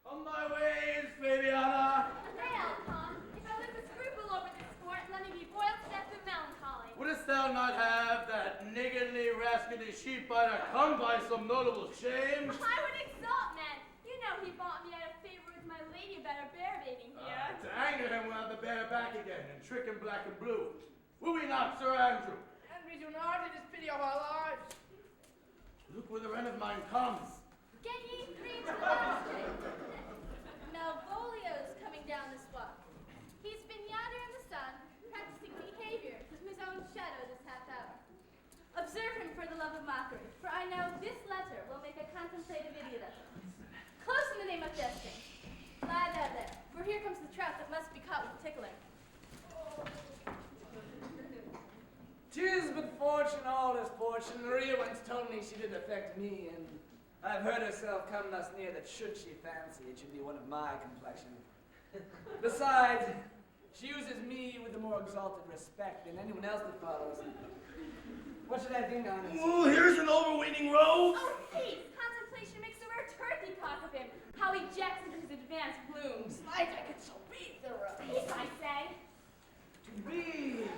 On my ways, Fabiana. Hail, Tom. If I was to scruple over this sport, let me be boiled to death with melancholy. Wouldst thou not have that niggardly, rascally sheep-biter come by some notable shame? I would exalt, man. You know he bought me out of favor with my lady about a bear baiting here. To anger him, we'll have the bear back again and trick him black and blue. Will we not, Sir Andrew? And we do not, it is pity of our lives. Look where the wren of mine comes. Get ye free to the monastery. Malvolio's coming down this walk. He's been yonder in the sun, practicing behavior from his own shadow this half hour. Observe him for the love of mockery, for I know this letter will trout that must be caught with tickling. 'Tis but fortune, all is fortune. Maria once told me she did affect me, and I've heard herself come thus near that should she fancy it should be one of my complexion. Besides, she uses me with a more exalted respect than anyone else that follows. What should I think, honest? Oh, here's an overweening robe. Oh, peace! Contemplation makes a rare turkey cock of him. How he jets into his advanced blooms. I could so beat the road. Peace, I say. To be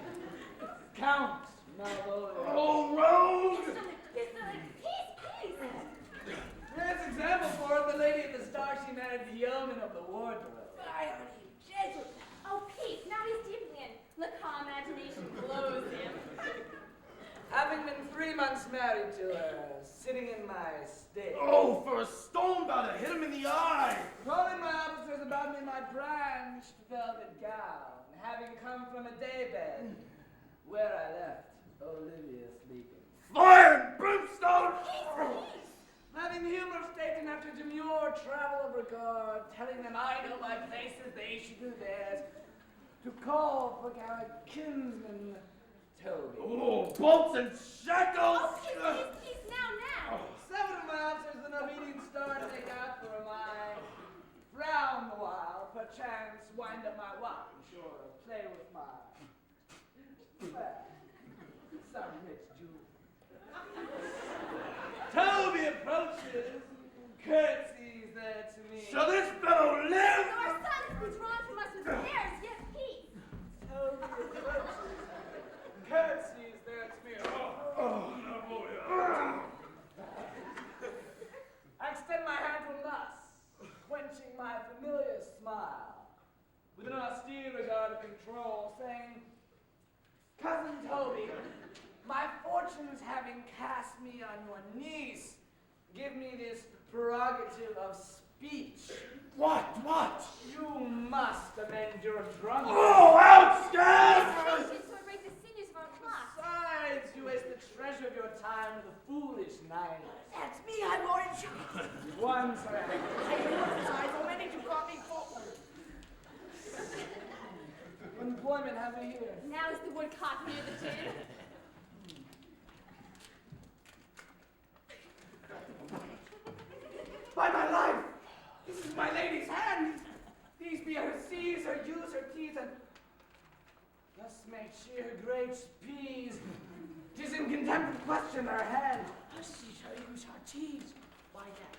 Count Malvolio. Oh, rogue! Peace, peace! There's example for it. The lady at the Star, she married the yeoman of the wardrobe. I already Jesuit. Oh, peace! Now he's deeply in. Look how imagination blows him. Having been 3 months married to her, sitting in my stable. Oh, for a stone about to hit him in the eye! Calling my officers about me in my branched velvet gown, having come from a daybed, where I left Olivia sleeping. Fire and brimstone! Having the humor of stating after demure travel of regard, telling them I know my places, they should do theirs, to call for our kinsman Toby. Oh, bolts and shackles! Oh, peace, now! 7 of my officers in obedient star take out for my frown the while, perchance wind up my watch or play with my some rich Jew. Toby approaches, curtsies there to me. Shall this fellow live? Our sons be drawn from us with snares, yet peace! Toby approaches, curtsies there to me. I extend my hand to thus, quenching my familiar smile, with an austere regard of control, saying, Cousin Toby, my fortunes having cast me on your niece, give me this prerogative of speech. What? You must amend your drunkenness. Oh, outstanding! Patience to break the sinews of our plot. Besides, you waste the treasure of your time with a foolish night. That's me, I warrant you. One second. I emphasize how many you got me for. What employment have we here? Now is the woodcock near the gin. By my life! This is my lady's hand! These be her C's, her U's, her T's, and thus may she her great P's. 'Tis in contempt of question her hand. Her C's, her U's, her T's. Why that?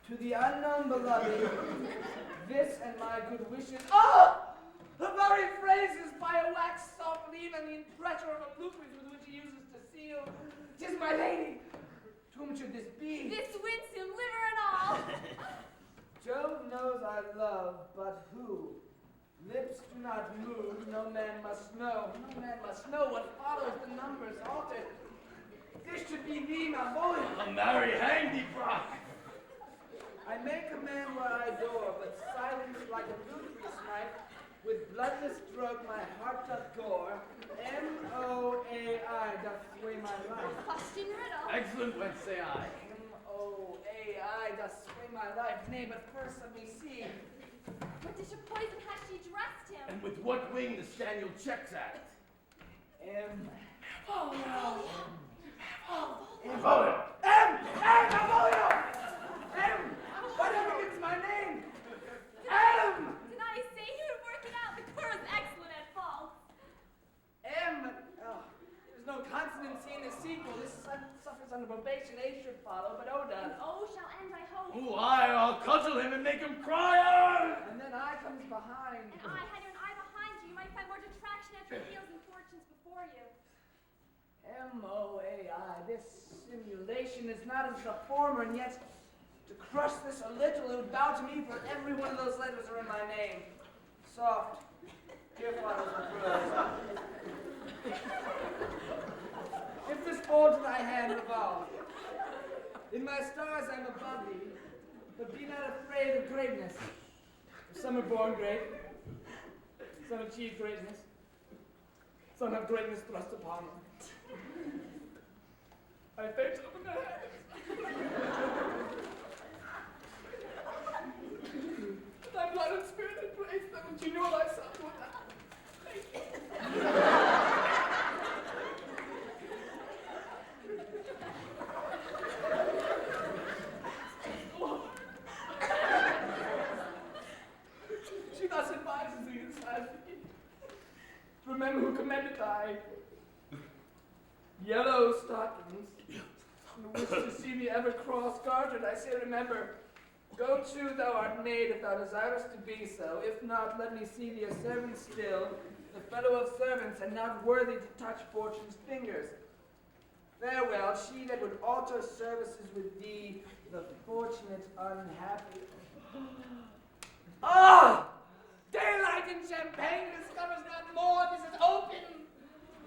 To the unknown beloved, this and my good wishes. Oh! The very phrases by a wax soft leaf and the pressure of a lucre with which he uses to seal. 'Tis my lady. To whom should this be? This winsome, liver and all. Jove knows I love, but who? Lips do not move, no man must know. No man must know what follows, the numbers altered. This should be thee, Malvolio. A marry hang thee, Brock! I may command where I adore, but silence like a ludicrous knife, with bloodless stroke my heart doth gore. M-O-A-I doth sway my life. Question riddle. Excellent, whence say I. M-O-A-I doth sway my life. Nay, but first let me see. What dish of poison has she dressed him? And with what wing the Staniel checks at? M. Oh, no. Malvolio! M! Malvolio! M! Whatever is my name? M! Did I say you would work it out? The cur is excellent at fault. M. Oh, there's no consonancy in the sequel. This suffers under probation. A should follow, but O And does. O shall end, I hope. Oh, I'll cudgel him and make him cry out! And then I comes behind. And I had an eye behind you. You might find more detraction at your heels and fortunes before you. M-O-A-I. This simulation is not as the former, and yet to crush this a little, it would bow to me for every one of those letters are in my name. Soft. Here follows the prose. If this fall to thy hand, revolve. In my stars I'm above thee, but be not afraid of greatness. Some are born great, some achieve greatness, some have greatness thrust upon them. I face up in the heavens. Thy blood and spirit I pray. wouldst to see me ever cross-gartered, I say remember, go to, thou art made, if thou desirest to be so. If not, let me see thee a servant still, the fellow of servants, and not worthy to touch fortune's fingers. Farewell, she that would alter services with thee, the fortunate unhappy. Ah! Daylight and champagne discovers not more. This is open.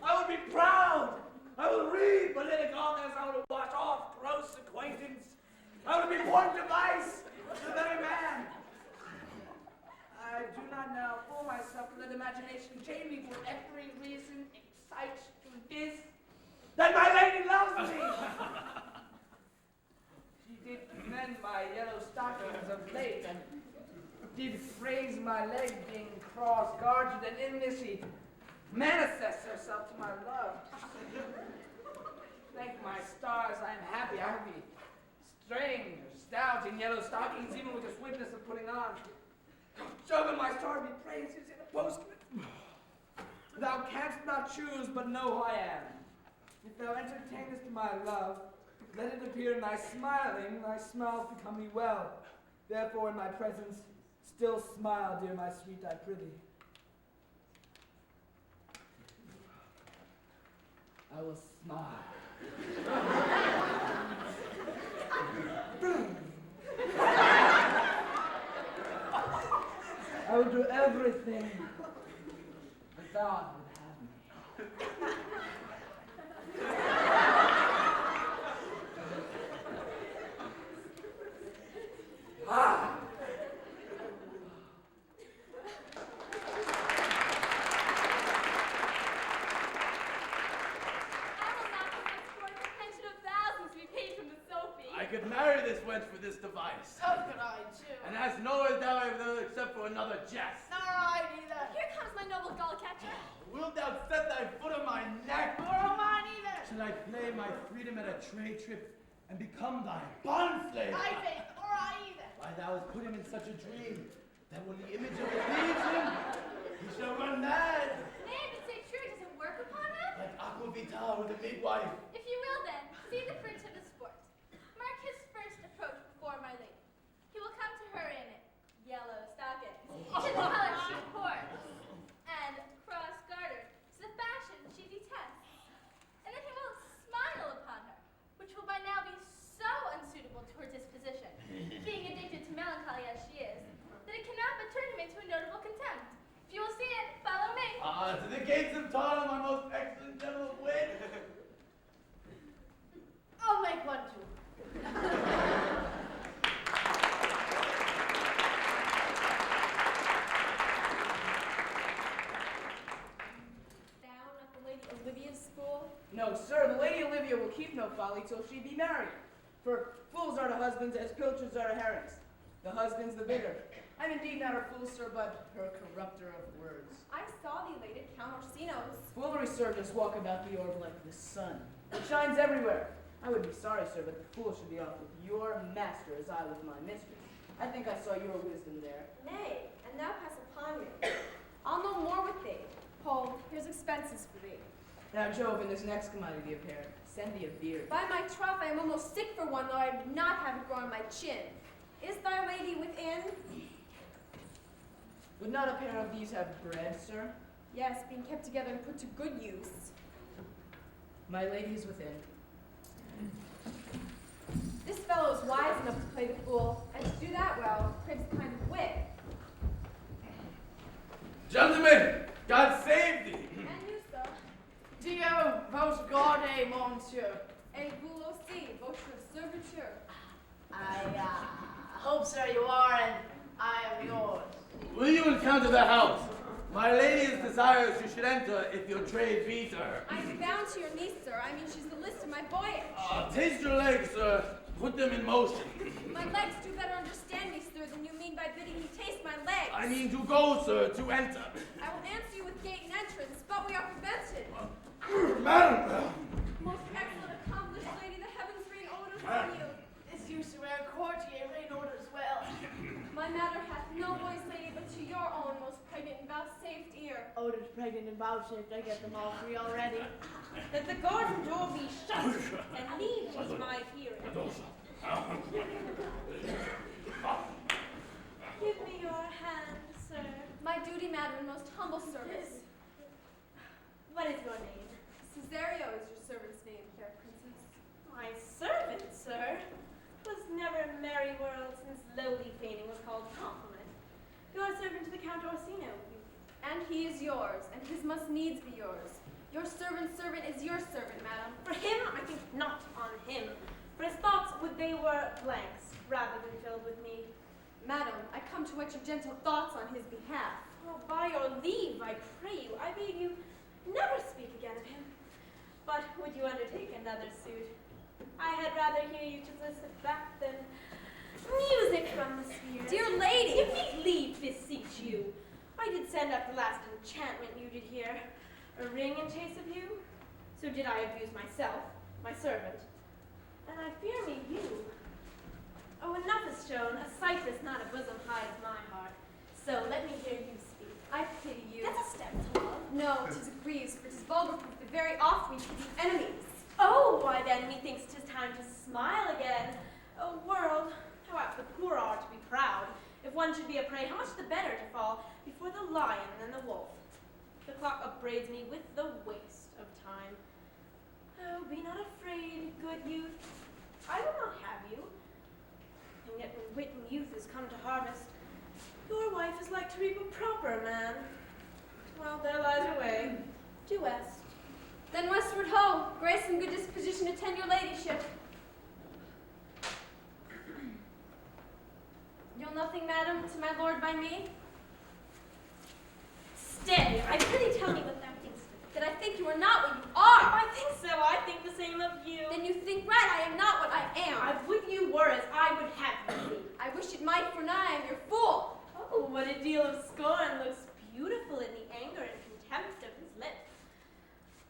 I will be proud. I will read politic authors. I will wash off gross acquaintance. I will be point device, the very man. I do not now fool myself to let imagination chain me for every reason excites to this, that my lady loves me. She did mend my yellow stockings of late, and did raise my leg being cross-gartered, and in this she manifests herself to my love. Thank my stars, I am happy. I will be strange, stout in yellow stockings, even with the swiftness of putting on. Jove, my star be praised is in a postscript. Thou canst not choose, but know who I am. If thou entertainest my love, let it appear in thy smiling, thy smiles become me well. Therefore, in my presence, still smile, dear my sweet, I prithee. I will smile. I will do everything that thou would have me. Ah! I could marry this wench for this device. So could I, too. And ask no dowry with her except for another jest. Nor I neither. Here comes my noble gull catcher. Wilt thou set thy foot on my neck? Nor am I neither. Shall I play my freedom at a trade trip and become thy bondslave? I think, nor I either. Why, thou hast put him in such a dream that when the image of it leaves him, he shall run mad. Nay, but say true, does it work upon him? Like aqua vital with a midwife. If you will then, see the fruits of the sport. Mark his first approach before my lady. He will come to her in yellow stockings, to the color she abhors, and cross-gartered, to the fashion she detests. And then he will smile upon her, which will by now be so unsuitable to her disposition, being addicted to melancholy as she is, that it cannot but turn him into a notable contempt. If you will see it, follow me. To the gates of Tottenham, my most excellent general of wit. I'll make one, too. Down at the Lady Olivia's school? No, sir, the Lady Olivia will keep no folly till she be married. For fools are to husbands as pilchards are to herrings. The husband's the bigger. I'm indeed not her fool, sir, but her corrupter of words. I saw thee late at Count Orsino's. Foolery, sir, just walk about the orb like the sun. It shines everywhere. I would be sorry, sir, but the fool should be off with your master as I with my mistress. I think I saw your wisdom there. Nay, and thou pass upon me. I'll no more with thee. Hold, here's expenses for thee. Now, Jove, in this next commodity of hair, send thee a beard. By my troth, I am almost sick for one, though I would not have it grow on my chin. Is thy lady within? Would not a pair of these have bread, sir? Yes, being kept together and put to good use. My lady is within. This fellow is wise enough to play the fool, and to do that well, craves a kind of wit. Gentlemen, God save thee. And you, sir? Dio vos gaude, monsieur. Et vous aussi, votre serviteur. I hope, sir, you are, and I am yours. Will you encounter the house? My lady is desirous you should enter if your trade be to her. I'm bound to your niece, sir. I mean, she's the list of my voyage. Taste your legs, sir. Put them in motion. My legs do better understand me, sir, than you mean by bidding me taste my legs. I mean to go, sir, to enter. I will answer you with gate and entrance, but we are prevented. Madam! Most excellent, accomplished lady, the heavens rain orders on you. This used to wear courtier rain orders well. My matter hath no voice, lady, but to your own most pregnant and vouchsafed ear. Odin's pregnant and vouchsafed I get them all free already. Let the garden door be shut and leave with my hearing. Give me your hand, sir. My duty, madam, and most humble service. What is your name? Cesario is your servant's name, fair princess. My servant, sir. 'Twas never merry world since lowly feigning was called compliment. You are servant to the Count Orsino. And he is yours, and his must needs be yours. Your servant's servant is your servant, madam. For him, I think not on him. For his thoughts would they were blanks, rather than filled with me. Madam, I come to wet your gentle thoughts on his behalf. Oh, by your leave, I pray you, I beg you, never speak again of him. But would you undertake another suit? I had rather hear you to solicit back than music from the spheres. Dear lady! Give me leave, beseech you. I did send up the last enchantment you did hear. A ring in chase of you? So did I abuse myself, my servant. And I fear me you. Oh, enough is shown. A sightless, not a bosom, hides my heart. So let me hear you speak. I pity you. That's a step to love. No, 'tis a grief, for 'tis vulgar proof that very oft we pity enemies. Oh, why then methinks 'tis time to smile again. Oh, world, how apt the poor are to be proud. If one should be a prey, how much the better to fall before the lion than the wolf. The clock upbraids me with the waste of time. Oh, be not afraid, good youth. I will not have you. And yet when wit and youth is come to harvest, your wife is like to reap a proper man. Well, there lies your way. Due west. Then westward ho! Grace and good disposition attend your ladyship. You'll nothing, madam, to my lord by me? Stay, I prithee tell me what thou thinkst of me. That I think you are not what you are. I think so, I think the same of you. Then you think right, I am not what I am. I would you were as I would have you be. I wish it might, for now I am your fool. Oh, what a deal of scorn looks beautiful in the anger and contempt of his lip.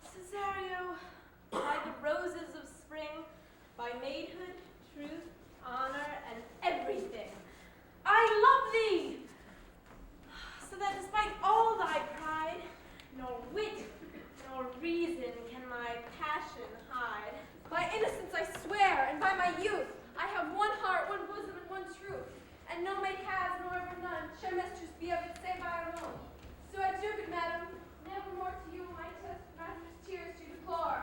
Cesario, by the roses of spring, by maidhood, truth, honor, and everything, I love thee! So that despite all thy pride, nor wit, nor reason can my passion hide. By innocence I swear, and by my youth, I have one heart, one bosom, and one truth. And no maid has, nor ever none, shall mistress be of it, save I alone. So adieu, good madam, never more to you my master's tears to deplore.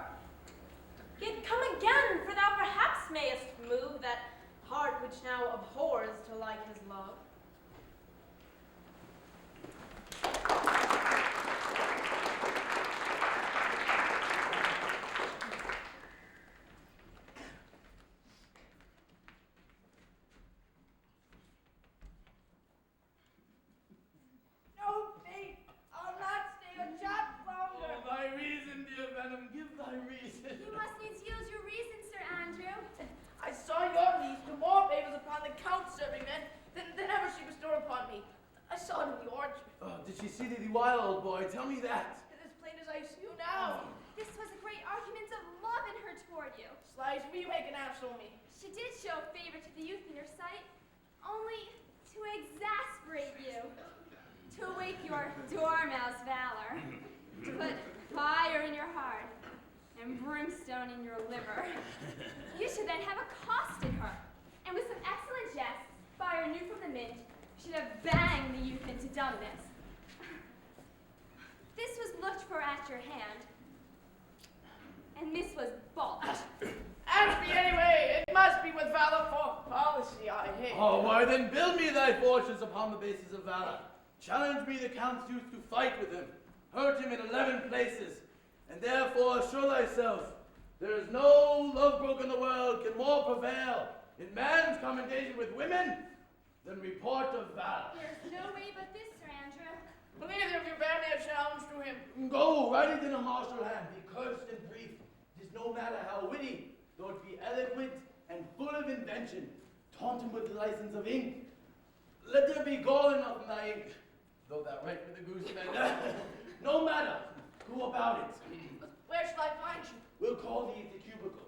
Yet come again, for thou perhaps mayest move that heart which now abhors to like his love. No, Fate, I'll not stay a jot longer. Oh, thy reason, dear Venom, give thy reason. You must needs use your reason, Sir Andrew. I saw your niece do more favors upon the Count's serving men than ever she bestowed upon me. I saw it in the orchard. Oh, did she see thee wild, old boy? Tell me that. It is plain as I see you now. This was a great argument of love in her toward you. Slice, will you make an answer to me? She did show favor to the youth in her sight, only to exasperate you, to awake your dormouse valor, to put fire in your heart and brimstone in your liver. You should then have accosted her, and with some excellent jests, fire new from the mint, should have banged the youth into dumbness. This was looked for at your hand, and this was balked. Ask me anyway. It must be with valor for policy I hate. Oh, why then build me thy fortress upon the basis of valor. Challenge me the Count's youth to fight with him. Hurt him in 11 places. And therefore assure thyself, there is no love book in the world can more prevail in man's commendation with women than report of valor. There's no way but this, Sir Andrew. Will either of you bear me a challenge to him? Go, write it in a martial hand, be cursed and brief. It is no matter how witty, though it be eloquent and full of invention. Taunt him with the license of ink. Let there be gall enough in thy ink, though thou write with a goose man. No matter, go about it. Where shall I find you? We'll call thee the cubicle.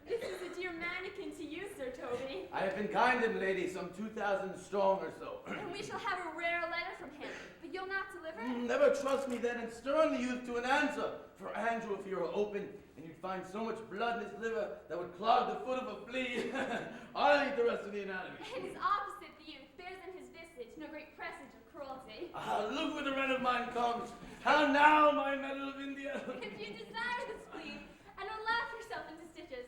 This is a dear mannequin to you, Sir Toby. I have been kind him, lady, some 2,000 strong or so. And we shall have a rare letter from him. But You'll not deliver? Never trust me then, and stern the youth to an answer. For Andrew, if he were open, and you'd find so much blood in his liver that would clog the foot of a flea, I'll eat the rest of the anatomy. And his opposite, the youth, bears in his visage no great presage of cruelty. Look where the red of mine comes. How now, my medal of India? If you desire the spleen, and will laugh yourself into stitches,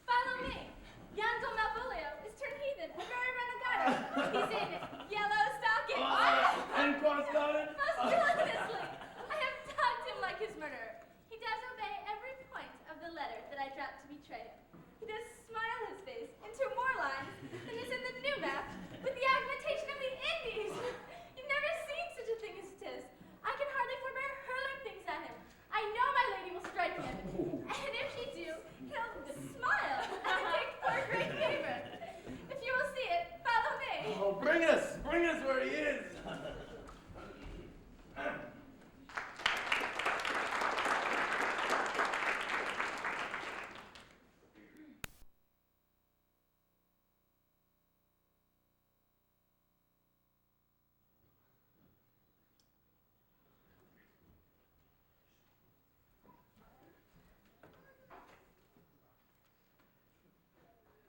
follow me. Yandel Malvolio is turned heathen and very renegado. He's in yellow stockings. And cross-gartered? Most villainously. I have dogged him like his murderer. He does obey every point of the letter that I dropped to betray him. He does smile his face into more lines than is in the new map with the augmentation of the Indies. You've never seen such a thing as 'tis. I can hardly forbear hurling things at him. I know my lady will strike him. And if she do, he'll smile and take for a great favor. If you will see it, follow me. Oh, bring us where he is.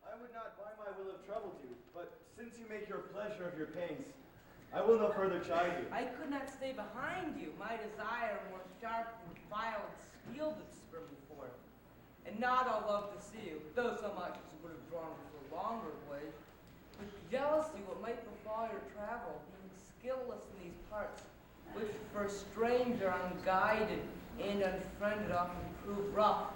I would not by my will have troubled you, but since you make your pleasure of your pains, I will no further chide you. I could not stay behind you. My desire more sharp than filed steel did spur me forth. And not all love to see you, though so much as would have drawn me for a longer voyage, but jealousy what might befall your travel, being skillless in these parts, which for a stranger unguided and unfriended often prove rough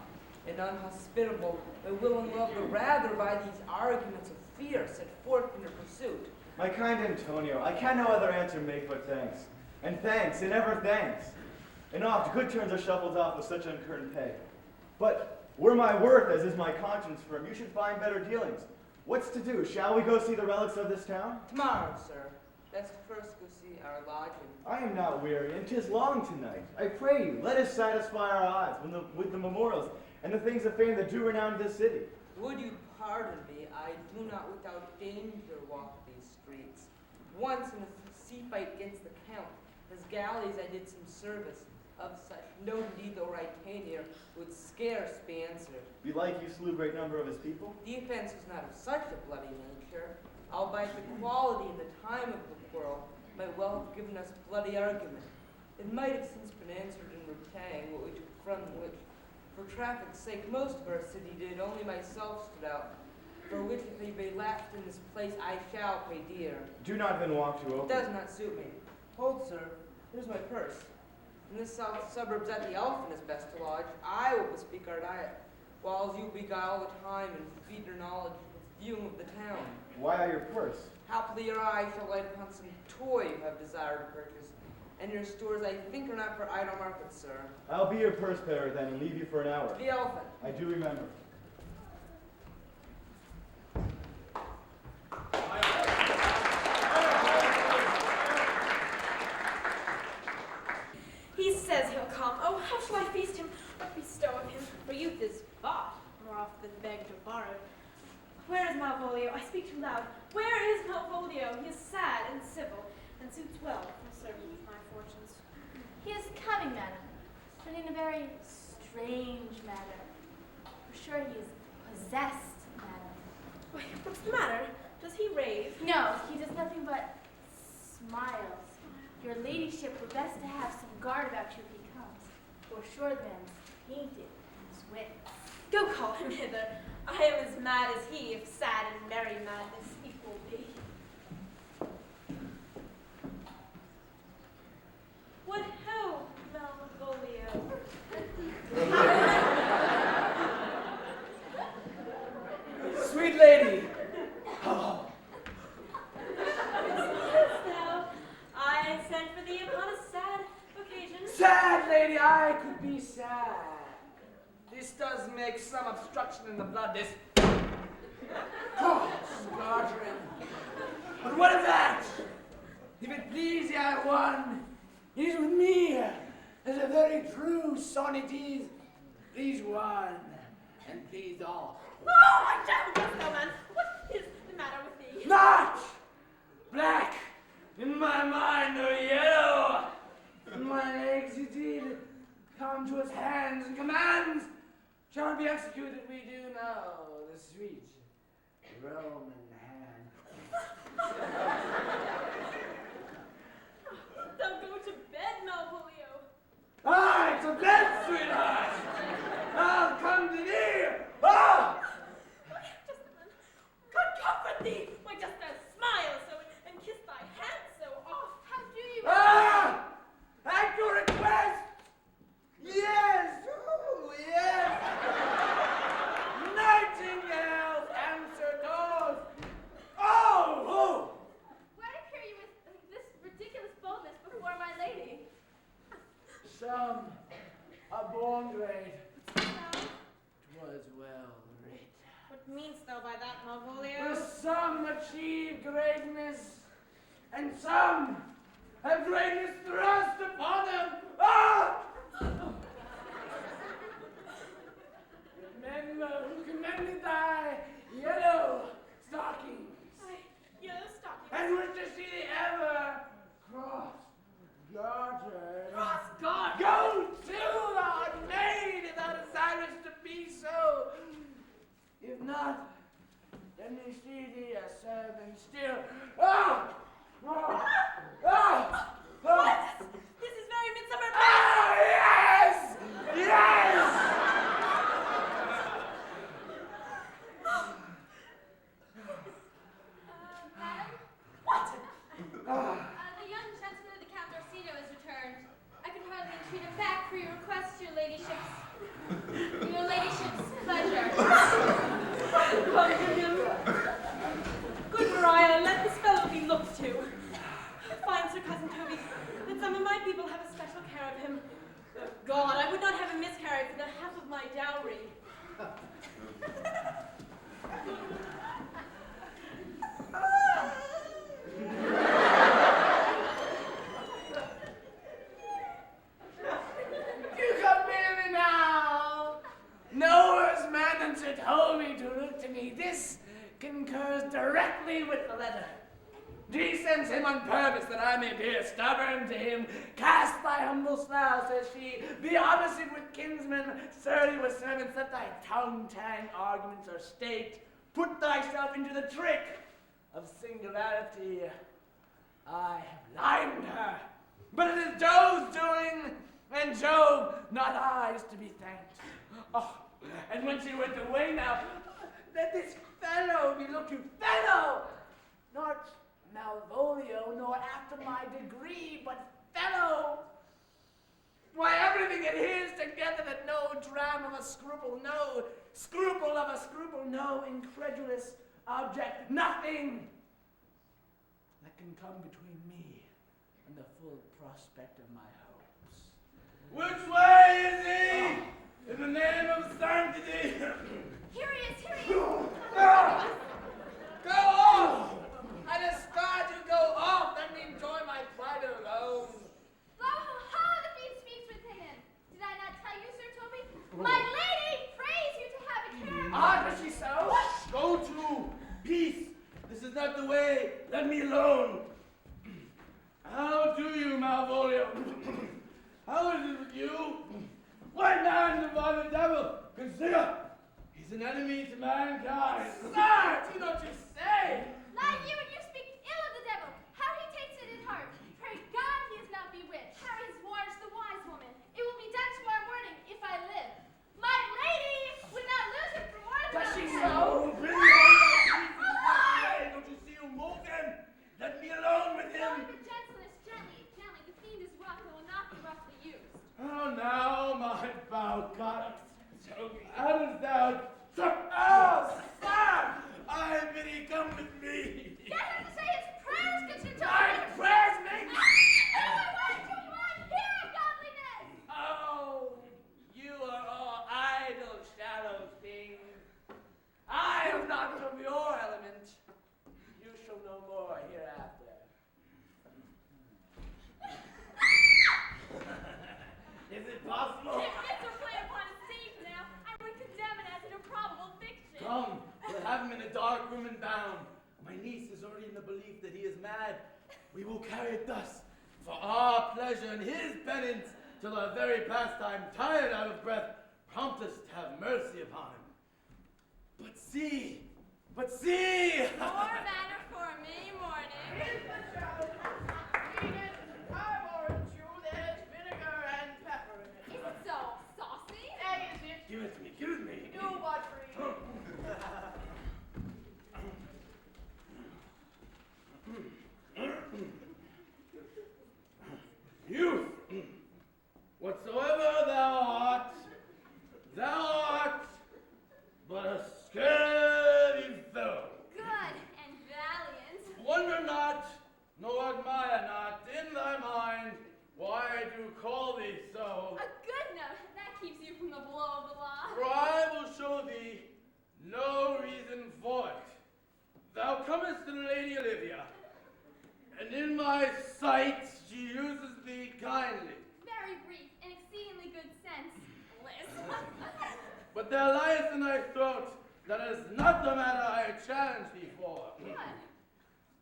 and unhospitable, my will and love the rather by these arguments of fear set forth in your pursuit. My kind Antonio, I can no other answer make but thanks. And thanks, and ever thanks. And oft good turns are shuffled off with such uncurrent pay. But were my worth, as is my conscience firm, you should find better dealings. What's to do? Shall we go see the relics of this town? Tomorrow, sir. Let's first go see our lodging. I am not weary, and 'tis long tonight. I pray you, let us satisfy our eyes with the memorials and the things of fame that do renown this city. Would you pardon me, I do not without danger walk these streets. Once in a sea fight against the Count, his galleys I did some service. Of such, no indeed though right came here, would scarce be answered. Belike you slew great number of his people? The offense was not of such a bloody nature, albeit the quality and the time of the quarrel might well have given us bloody argument. It might have since been answered in repaying from which, for traffic's sake, most of our city did, only myself stood out, for which if he be left in this place, I shall pay dear. Do not then walk too open. It does not suit me. Hold, sir, here's my purse. In the south suburbs at the Elephant is best to lodge. I will bespeak our diet, whiles you beguile the time and feed your knowledge with viewing of the town. Why are your purse? Happily your eye shall light upon some toy you have desired to purchase, and your stores I think are not for idle market, sir. I'll be your purse bearer then and leave you for an hour. The Elephant. I do remember. He says he'll come. Oh, how shall I feast him? What bestow of him? For youth is bought more often than begged or borrowed. Where is Malvolio? I speak too loud. Where is Malvolio? He is sad and civil, and suits well for serving with my fortunes. He is coming, madam, but in a very strange manner. For sure he is possessed, madam. Why, what's the matter? Does he rave? No, he does nothing but smiles. Your ladyship were best to have some guard about you if he comes. For sure the man's tainted in his wits. Go call him hither. I am as mad as he, if sad and merry madness equal be. What ho, Malvolio? Sweet lady! Oh. Now, I sent for thee upon a sad occasion. Sad lady, I could be sad. This does make some obstruction in the blood, this. Oh, smartering. But what of that? If it please ye, I won. It is with me, as a very true son it is. Please one, and please all. Oh, my devil, no man. What is the matter with thee? Not black, in my mind, or yellow. sweet Roman hand. Don't go to bed, Malvolio. Ah, it's a bed, sweetheart! I'll come to thee! Ah! Just a minute. God comfort thee! Why dost thou smile so and kiss thy hand so oft? How do you? Ah! At your request! Yes! Oh, yes! Nightingales answer those! Oh! Oh! Why appear you with this ridiculous boldness before my lady? Some a born grade. Was well writ. What meanst thou by that, Malvolio? For some achieve greatness, and some have greatness thrust upon them. Ah! Remember who commended thy yellow stockings, Yellow stockings. and wish to see thee ever cross gartered. Cross gartered? Go to thou maid, if thou desirest to be so. If not, let me see thee a servant still. Ah! Ah! Ah! Ah! This is very midsummer. Ah, yes! Yes! Madam? What? The young gentleman of the Count Orsino has returned. I could hardly entreat him back for your request, your ladyship's pleasure. Good Maria, let this fellow be looked to. Find Sir Cousin Toby that some of my people have a special care of him. Oh, God, I would not have him miscarry for the half of my dowry. You come near me now. No worse man than Sir Toby to look to me. This concurs directly with the letter. He sends him on purpose that I may appear stubborn to him. Cast thy humble slough, says she. Be opposite with kinsmen, surly with servants. Let thy tongue-tang arguments are staked. Put thyself into the trick of singularity. I have limed her, but it is Jove's doing, and Jove, not I, is to be thanked. Oh, and when she went away now, let this fellow be looked to. Fellow! Not Malvolio, nor after my degree, but fellow! Why, everything adheres together that no dram of a scruple, no scruple of a scruple, no incredulous object, nothing that can come between me and the full prospect of my hopes. Which way is he? In the name of sanctity! Here he is, here he is. Go off! I discard you, go off! Let me enjoy my pride alone. How the fiend speaks within him. Did I not tell you, Sir Toby? My lady prays you to have a care. Ah, does she so? Go to! Peace! This is not the way! Let me alone! How do you, Malvolio? How is it with you? Why man by the devil? Consider! He's an enemy to mankind! Sir, do not you say? Lie you and you speak ill of the devil. How he takes it in heart. Pray God he is not bewitched. How he has warned the wise woman. It will be done tomorrow morning if I live. My lady would not lose him for more than Does she a so? Bring him! Don't you see you moving? Let me alone with Go him! with gentleness, gently, gently. The fiend is rough and will not be roughly used. Oh, now, my bow God, Toby. how dost thou... Oh, sir! I bid he come with me! Get him to say his prayers, good Sir Toby. My prayers make... What do you want here, godliness? Oh, you are all idle shadow things. I am not from your element. You shall know more hereafter. Is it possible? If this were played upon a stage now, I would condemn it as an improbable fiction. Come, we'll have him in a dark room and bound. My niece is already in the belief that he is mad. We will carry it thus, for our pleasure and his penance, till our very pastime, tired out of breath, prompt us to have mercy upon him. But see! More matter for me morning. Here's the child. Eat it. I warrant you there's vinegar and pepper in it. Is it so saucy? Hey, is it? Give it to me, give it to me. Do what for you? Youth, whatsoever thou art but a scurvy fellow. Good and valiant. Wonder not, nor admire not in thy mind why I do call thee so. A good note. That keeps you from the blow of the law. For I will show thee no reason for it. Thou comest to the Lady Olivia, and in my sight she uses thee kindly. Very brief and exceedingly good sense, Liz. But there lieth in thy throat that is not the matter I challenge thee for. Good.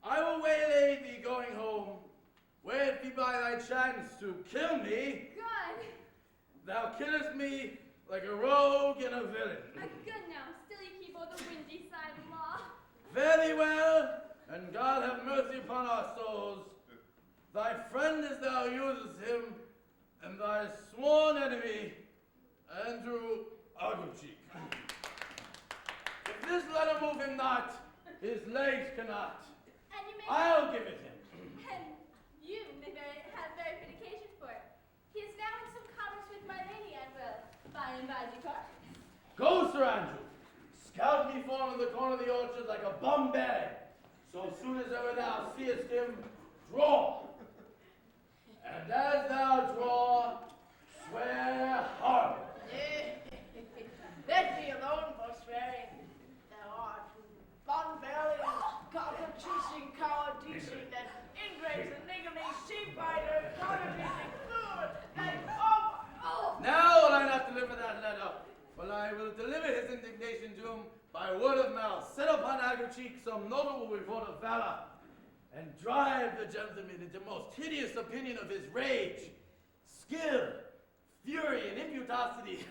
I will waylay thee going home, where it be by thy chance to kill me. Good. Thou killest me like a rogue and a villain. A good note. Still you keep on the windy side of law. Fare thee well, and God have mercy upon our souls. Thy friend as thou usest him, and thy sworn enemy, Andrew Agucheek. If this letter move him not, his legs cannot. And you may I'll give it him. and you may have very good occasion for it. He is now in some commerce with my lady and will by and by depart. Go, Sir Andrew. Scout me for him in the corner of the orchard like a bum bag. So soon as ever thou seest him, draw. And as thou draw, swear hard. Let me alone for swearing. Thou art bun-bellied, copper-cheesing, coward-teasing, that ingrates and niggly sheep-biter, counterfeiting food, and oh! Now will I not deliver that letter, but I will deliver his indignation to him by word of mouth. Set upon Agucheek some notable report of valor, and drive the gentleman into most hideous opinion of his rage, skill, fury, and impetuosity.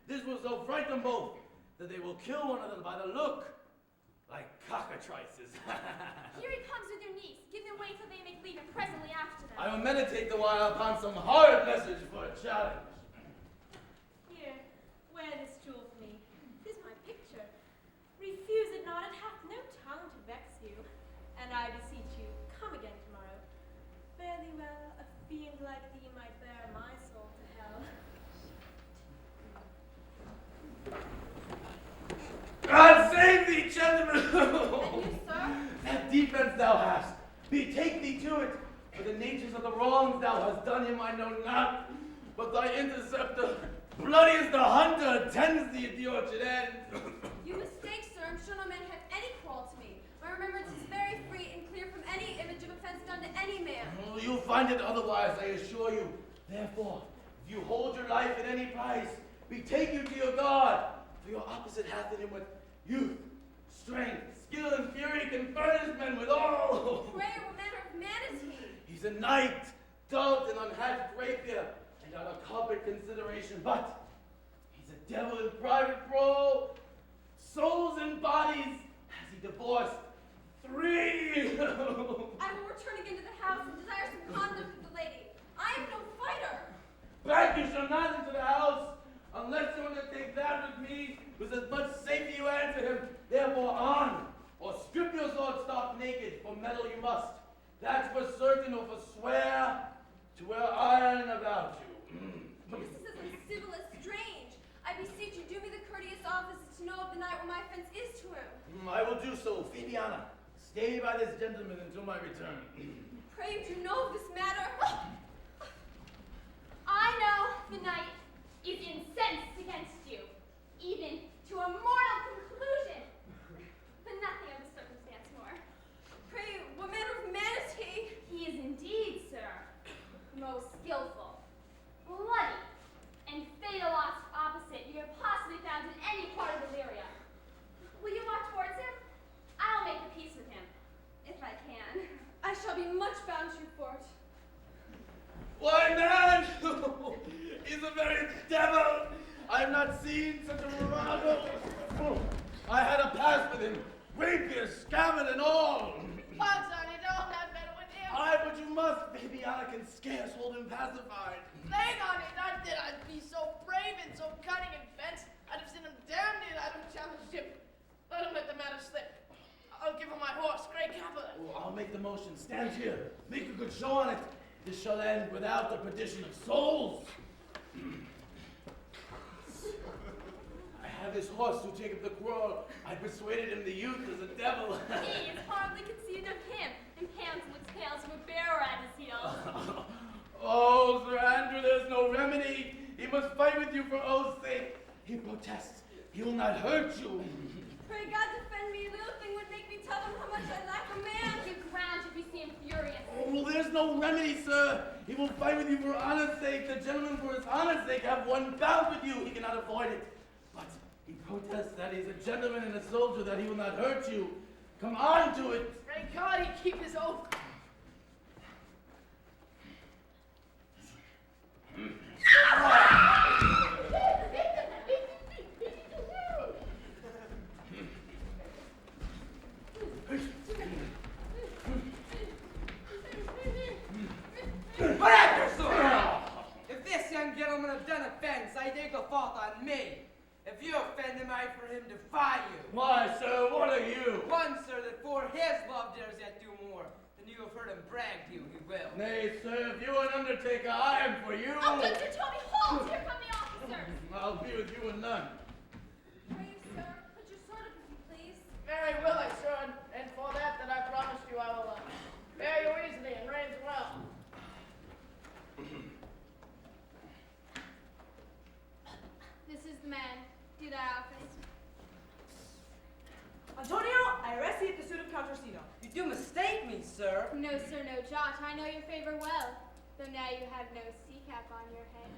This will so frighten them both that they will kill one of them by the look, like cockatrices. Here he comes with your niece. Give them way till they make leave, and presently after them. I will meditate the while upon some hard message for a challenge. Here, wear this jewel for me. 'Tis my picture. Refuse it not, it hath no tongue to vex you. And I beseech you, come again tomorrow. Fare thee well, a fiend like thee might bear my soul to hell. God save thee, gentlemen! And you, sir? That defense thou hast, betake thee to it, for the natures of the wrongs thou hast done him I know not, but thy interceptor, bloody as the hunter, attends thee at the orchard end. You mistake, sir. I'm sure no man hath any quarrel to me. My remembrance is very free and clear from any image of offense done to any man. Oh, you'll find it otherwise, I assure you. Therefore, if you hold your life at any price, betake you to your God, for your opposite hath in him what youth, strength, skill, and fury can furnish men with all. Pray, what manner of man is he? He's a knight, dubbed and unhatched rapier, and on a corporate consideration, but he's a devil in private brawl, souls and bodies, has he divorced 3. I will return again to the house and desire some conduct of the lady. I am no fighter. Back you shall not into the house, unless you undertake that with me, with as much safety you answer him. Therefore on, or strip your sword stock naked, for metal you must. That's for certain, or for swear to wear iron about you. This is as uncivil as strange. I beseech you, do me the courteous office to know of the night where my offense is to him. I will do so, Phoebiana. Stay by this gentleman until my return. Pray, do you know of this matter? I know the knight is incensed against you, even to a mortal conclusion. But nothing of the circumstance more. Pray, what manner of man is he? He is indeed, sir, most skillful, bloody, and fatal opposite you have possibly found in any part of Illyria. Will you walk towards him? I'll make a peace with him, if I can. I shall be much bound to your fort. Why, man! He's a very devil! I have not seen such a virago. I pass with him, rapier, scabbard, and all. Odds on it, I'll have better with him. Aye, but you must, baby. I can scarce hold him pacified. Laying on it, not that I'd be so brave and so cunning and fence. I'd have sent him damn near out of challenged him. Let him let the matter slip. I'll give him my horse, Grey Capital. Oh, I'll make the motion. Stand here. Make a good show on it. This shall end without the perdition of souls. I have his horse to take up the quarrel. I persuaded him the youth is a devil. He is hardly conceived of him, and pants looks pale to a bearer at his heels. Oh, Sir Andrew, there's no remedy. He must fight with you for oath's sake. He protests. He will not hurt you. Pray God defend me. Little thing would make me tell him how much I lack a man. You ground if you see him furious. Oh, well, there's no remedy, sir. He will fight with you for honor's sake. The gentleman, for his honor's sake, have one bout with you. He cannot avoid it. But he protests that he's a gentleman and a soldier, that he will not hurt you. Come on to it. Pray God he keep his oath. But after, sir, if this young gentleman have done offense, I take a fault on me. If you offend him, I for him defy you. Why, sir, what are you? One, sir, that for his love dares yet do more than you have heard him brag to you, he will. Nay, sir, if you are an undertaker, I am for you. Oh, good Sir Toby, hold! Here come the officers! I'll be with you and none. Pray, sir, put your sword up if you please. Very will I, sir, and for that I promised you I will bear you easily and reign well. This is the man. Do thy office. Antonio, I arrest thee at the suit of Count Orsino. You do mistake me, sir. No, sir, no jot. I know your favor well, though now you have no sea cap on your head.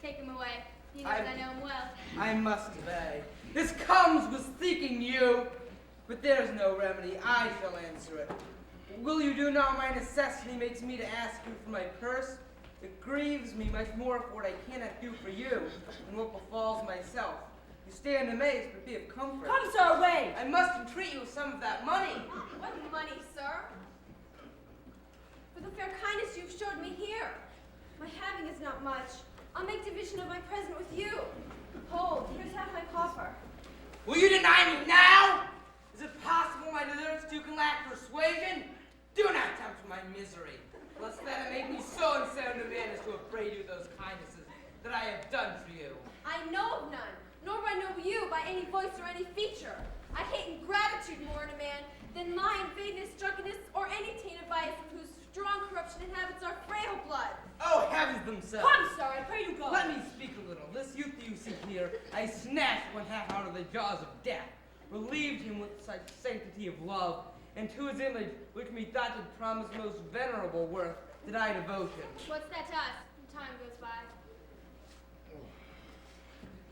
Take him away. He knows I know him well. I must obey. This comes with seeking you, but there's no remedy. I shall answer it. Will you do now? My necessity makes me to ask you for my purse. It grieves me much more for what I cannot do for you than what befalls myself. You stand amazed, but be of comfort. Come, sir, away! I must entreat you of some of that money. What money, sir? For the fair kindness you've showed me here. My having is not much. I'll make division of my present with you. Hold, here's half my coffer. Will you deny me now? Is it possible my deserts too can lack persuasion? Do not tempt my misery, lest that it make me so unsound a man as to upbraid you with those kindnesses that I have done for you. I know of none, nor do I know you by any voice or any feature. I hate ingratitude more in a man than lying, vagueness, drunkenness, or any taint of vice of whose strong corruption inhabits our frail blood. Oh, heavens themselves! Come, sir, I pray you go. Let me speak a little. This youth you see here, I snatched one half out of the jaws of death, relieved him with such sanctity of love, and to his image, which methought did promise most venerable worth, did I devotion. What's that to us? Time goes by.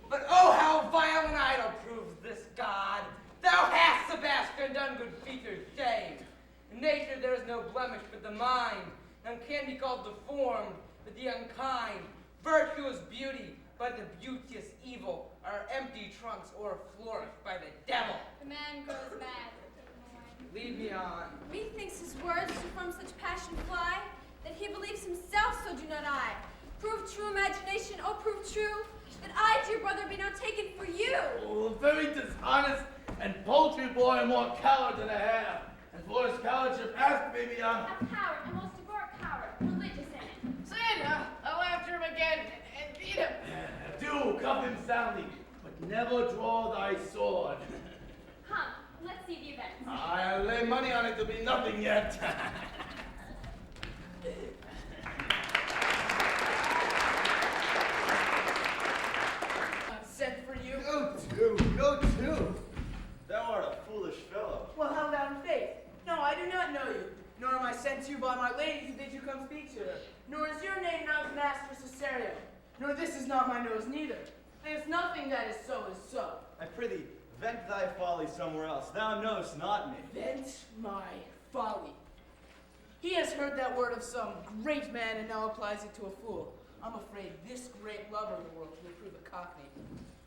But oh, how vile and idle proves this God! Thou hast, Sebastian, done good features shaved. In nature there is no blemish but the mind. None can be called deformed but the unkind. Virtuous beauty, but the beauteous evil, are empty trunks or flourished by the devil. The man grows mad. Take him away. Lead me on. Methinks his words do from such passion fly, that he believes himself, so do not I. Prove true imagination, oh prove true, that I, dear brother, be now taken for you. Oh, a very dishonest and paltry boy, more coward than a hare. And for his cowardship, ask baby young. A coward, a most avert coward, religious in it. Say I'll after him again and beat him. Do cuff him soundly, but never draw thy sword. Come, let's see the event. I'll lay money on it to be nothing yet. Sent for you. Go to. Thou art a foolish fellow. Well, how thou faith? No, I do not know you, nor am I sent to you by my lady who bid you come speak to her. Nor is your name not Master Cesario, nor this is not my nose neither. There's nothing that is so. I prithee, vent thy folly somewhere else. Thou knowest not me. Vent my folly. He has heard that word of some great man and now applies it to a fool. I'm afraid this great lover of the world will prove a cockney.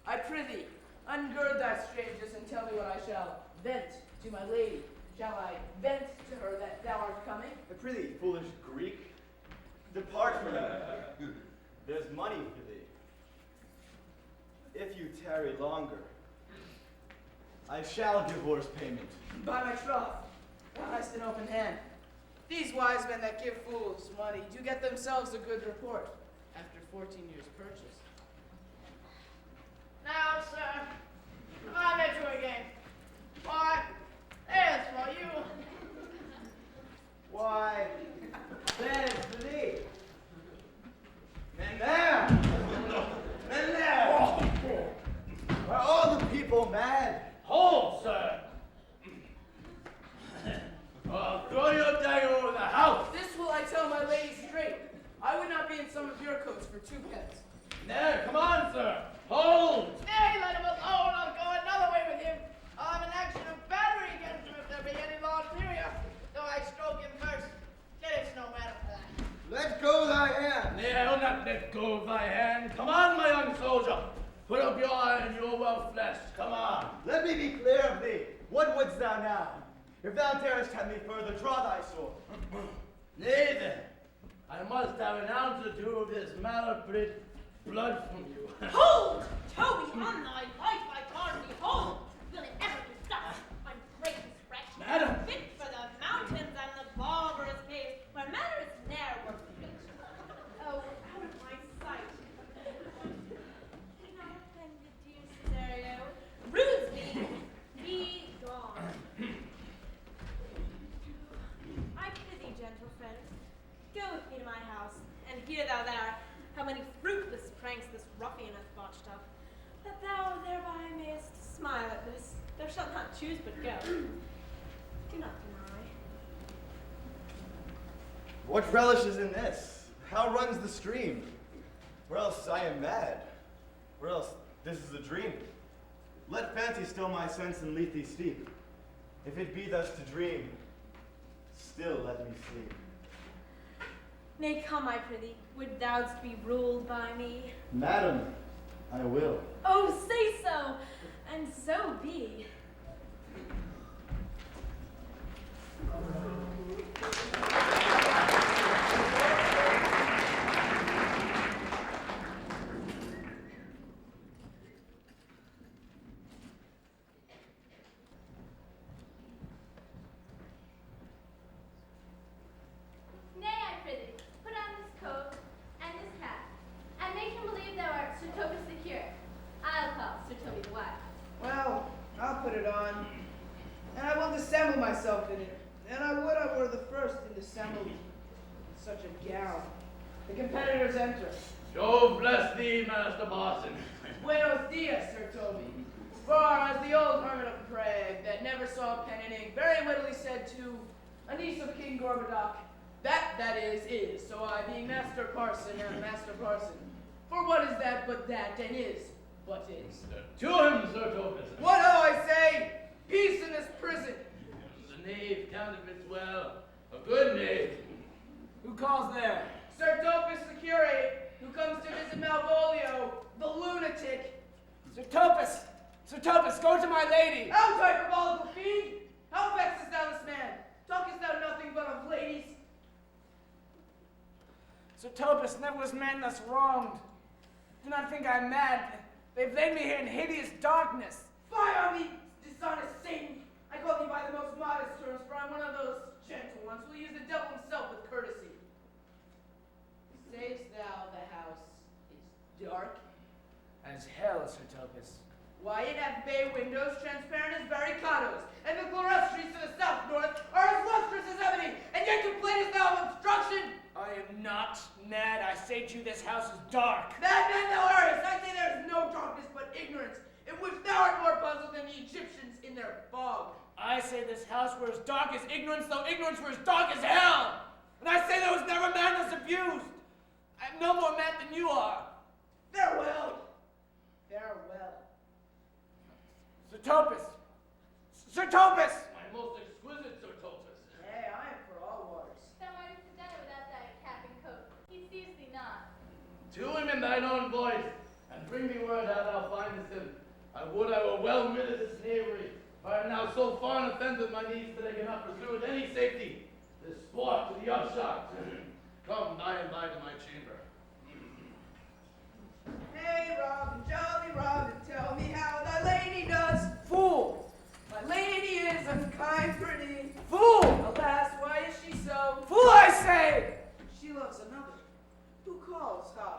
I prithee, Ungird thy strangers and tell me what I shall vent to my lady. Shall I vent to her that thou art coming? Prithee, foolish Greek, depart from me. There's money for thee. If you tarry longer, I shall give horse payment. By my troth, thou hast an open hand. These wise men that give fools money do get themselves a good report after 14 years' purchase. Now, sir, I met you again. Why, as for you. Why, there's for thee. And there! And there! Are all the people mad? Hold, sir! I'll throw your dagger over the house! This will I tell my lady straight. I would not be in some of your coats for 2 pence. There, come on, sir! Hold! Nay, let him alone. I'll go another way with him. I'll have an action of battery against him if there be any law inferior. Though I stroke him first. Yet it's no matter for that. Let go thy hand. Nay, I'll not let go of thy hand. Come on, my young soldier! Put up your eye and you're well fleshed. Come on! Let me be clear of thee. What wouldst thou now? If thou darest tempt me further, draw thy sword. Nay then, I must have an ounce or two of this malbred blood from you. Hold! Toby, on thy life, I guard thee, hold! Will it ever be thus? I'm great wretch. Madam! Fit for the mountains and the barbarous caves, where matter is ne'er worth reach. Oh, out of my sight. Be not offended, dear Cesario. Rudesby, be gone. I pity, gentle friend. Go with me to my house, and hear thou there how many fruitless pranks this ruffian hath botched up, that thou thereby mayest smile at this. Thou shalt not choose but go. Do not deny. What relish is in this? How runs the stream? Or else I am mad. Or else this is a dream. Let fancy still my sense and lead thee steep. If it be thus to dream, still let me sleep. Nay, come, I prithee, would thou'dst be ruled by me? Madam, I will. Oh, say so, and so be. Nay, I prithee, put on this coat and this hat, and make him believe thou art Sir Toby the curate. I'll call Sir Toby the wise. Well, I'll put it on, and I will dissemble myself in it. And I would I were the first in dissembled in such a gown. The competitors enter. Jove bless thee, Master Parson. Buenos dias, Sir Toby. For as the old hermit of Prague that never saw pen and ink very wittily said to a niece of King Gorbadoc, that is. So I, being Master Parson, am Master Parson. For what is that but that, and is but is? To him, Sir Topas. What ho, I say? Peace in this prison. The knave counterfeits well. A good knave. Who calls there? Sir Topus the curate, who comes to visit Malvolio, the lunatic. Sir Topus, go to my lady. How hyperbolical fiend! How vexest thou this man? Talkest thou nothing but of ladies? Sir Topus, never was man thus wronged. Do not think I'm mad. They've laid me here in hideous darkness. Fie on thee, dishonest Satan! I call thee by the most modest terms, for I'm one of those gentle ones who use the devil himself with courtesy. Sayest thou the house is dark? As hell, Sir Topus. Why, it hath bay windows transparent as barricadoes, and the clerestories to the south north are as lustrous as ebony, and yet complainest thou of obstruction? I am not mad. I say to you, this house is dark. Madman thou errest! I say there is no darkness but ignorance, in which thou art more puzzled than the Egyptians in their fog. I say this house were as dark as ignorance, though ignorance were as dark as hell. And I say there was never man thus abused. I am no more mad than you are. Farewell! Farewell. Sir Topus! Sir Topus! My most exquisite Sir Topas. Nay, I am for all waters. Thou mightest have done it without thy cap and coat. He sees thee not. To him in thine own voice, and bring me word how thou findest him. I would I now so far offended my niece that I cannot pursue with any safety this sport to the upshot. Come by and by to my chamber. Hey, Robin, jolly Robin, tell me how thy lady does. Fool! My lady is unkind pretty. Fool! Alas, why is she so? Fool, I say! She loves another. Who calls her?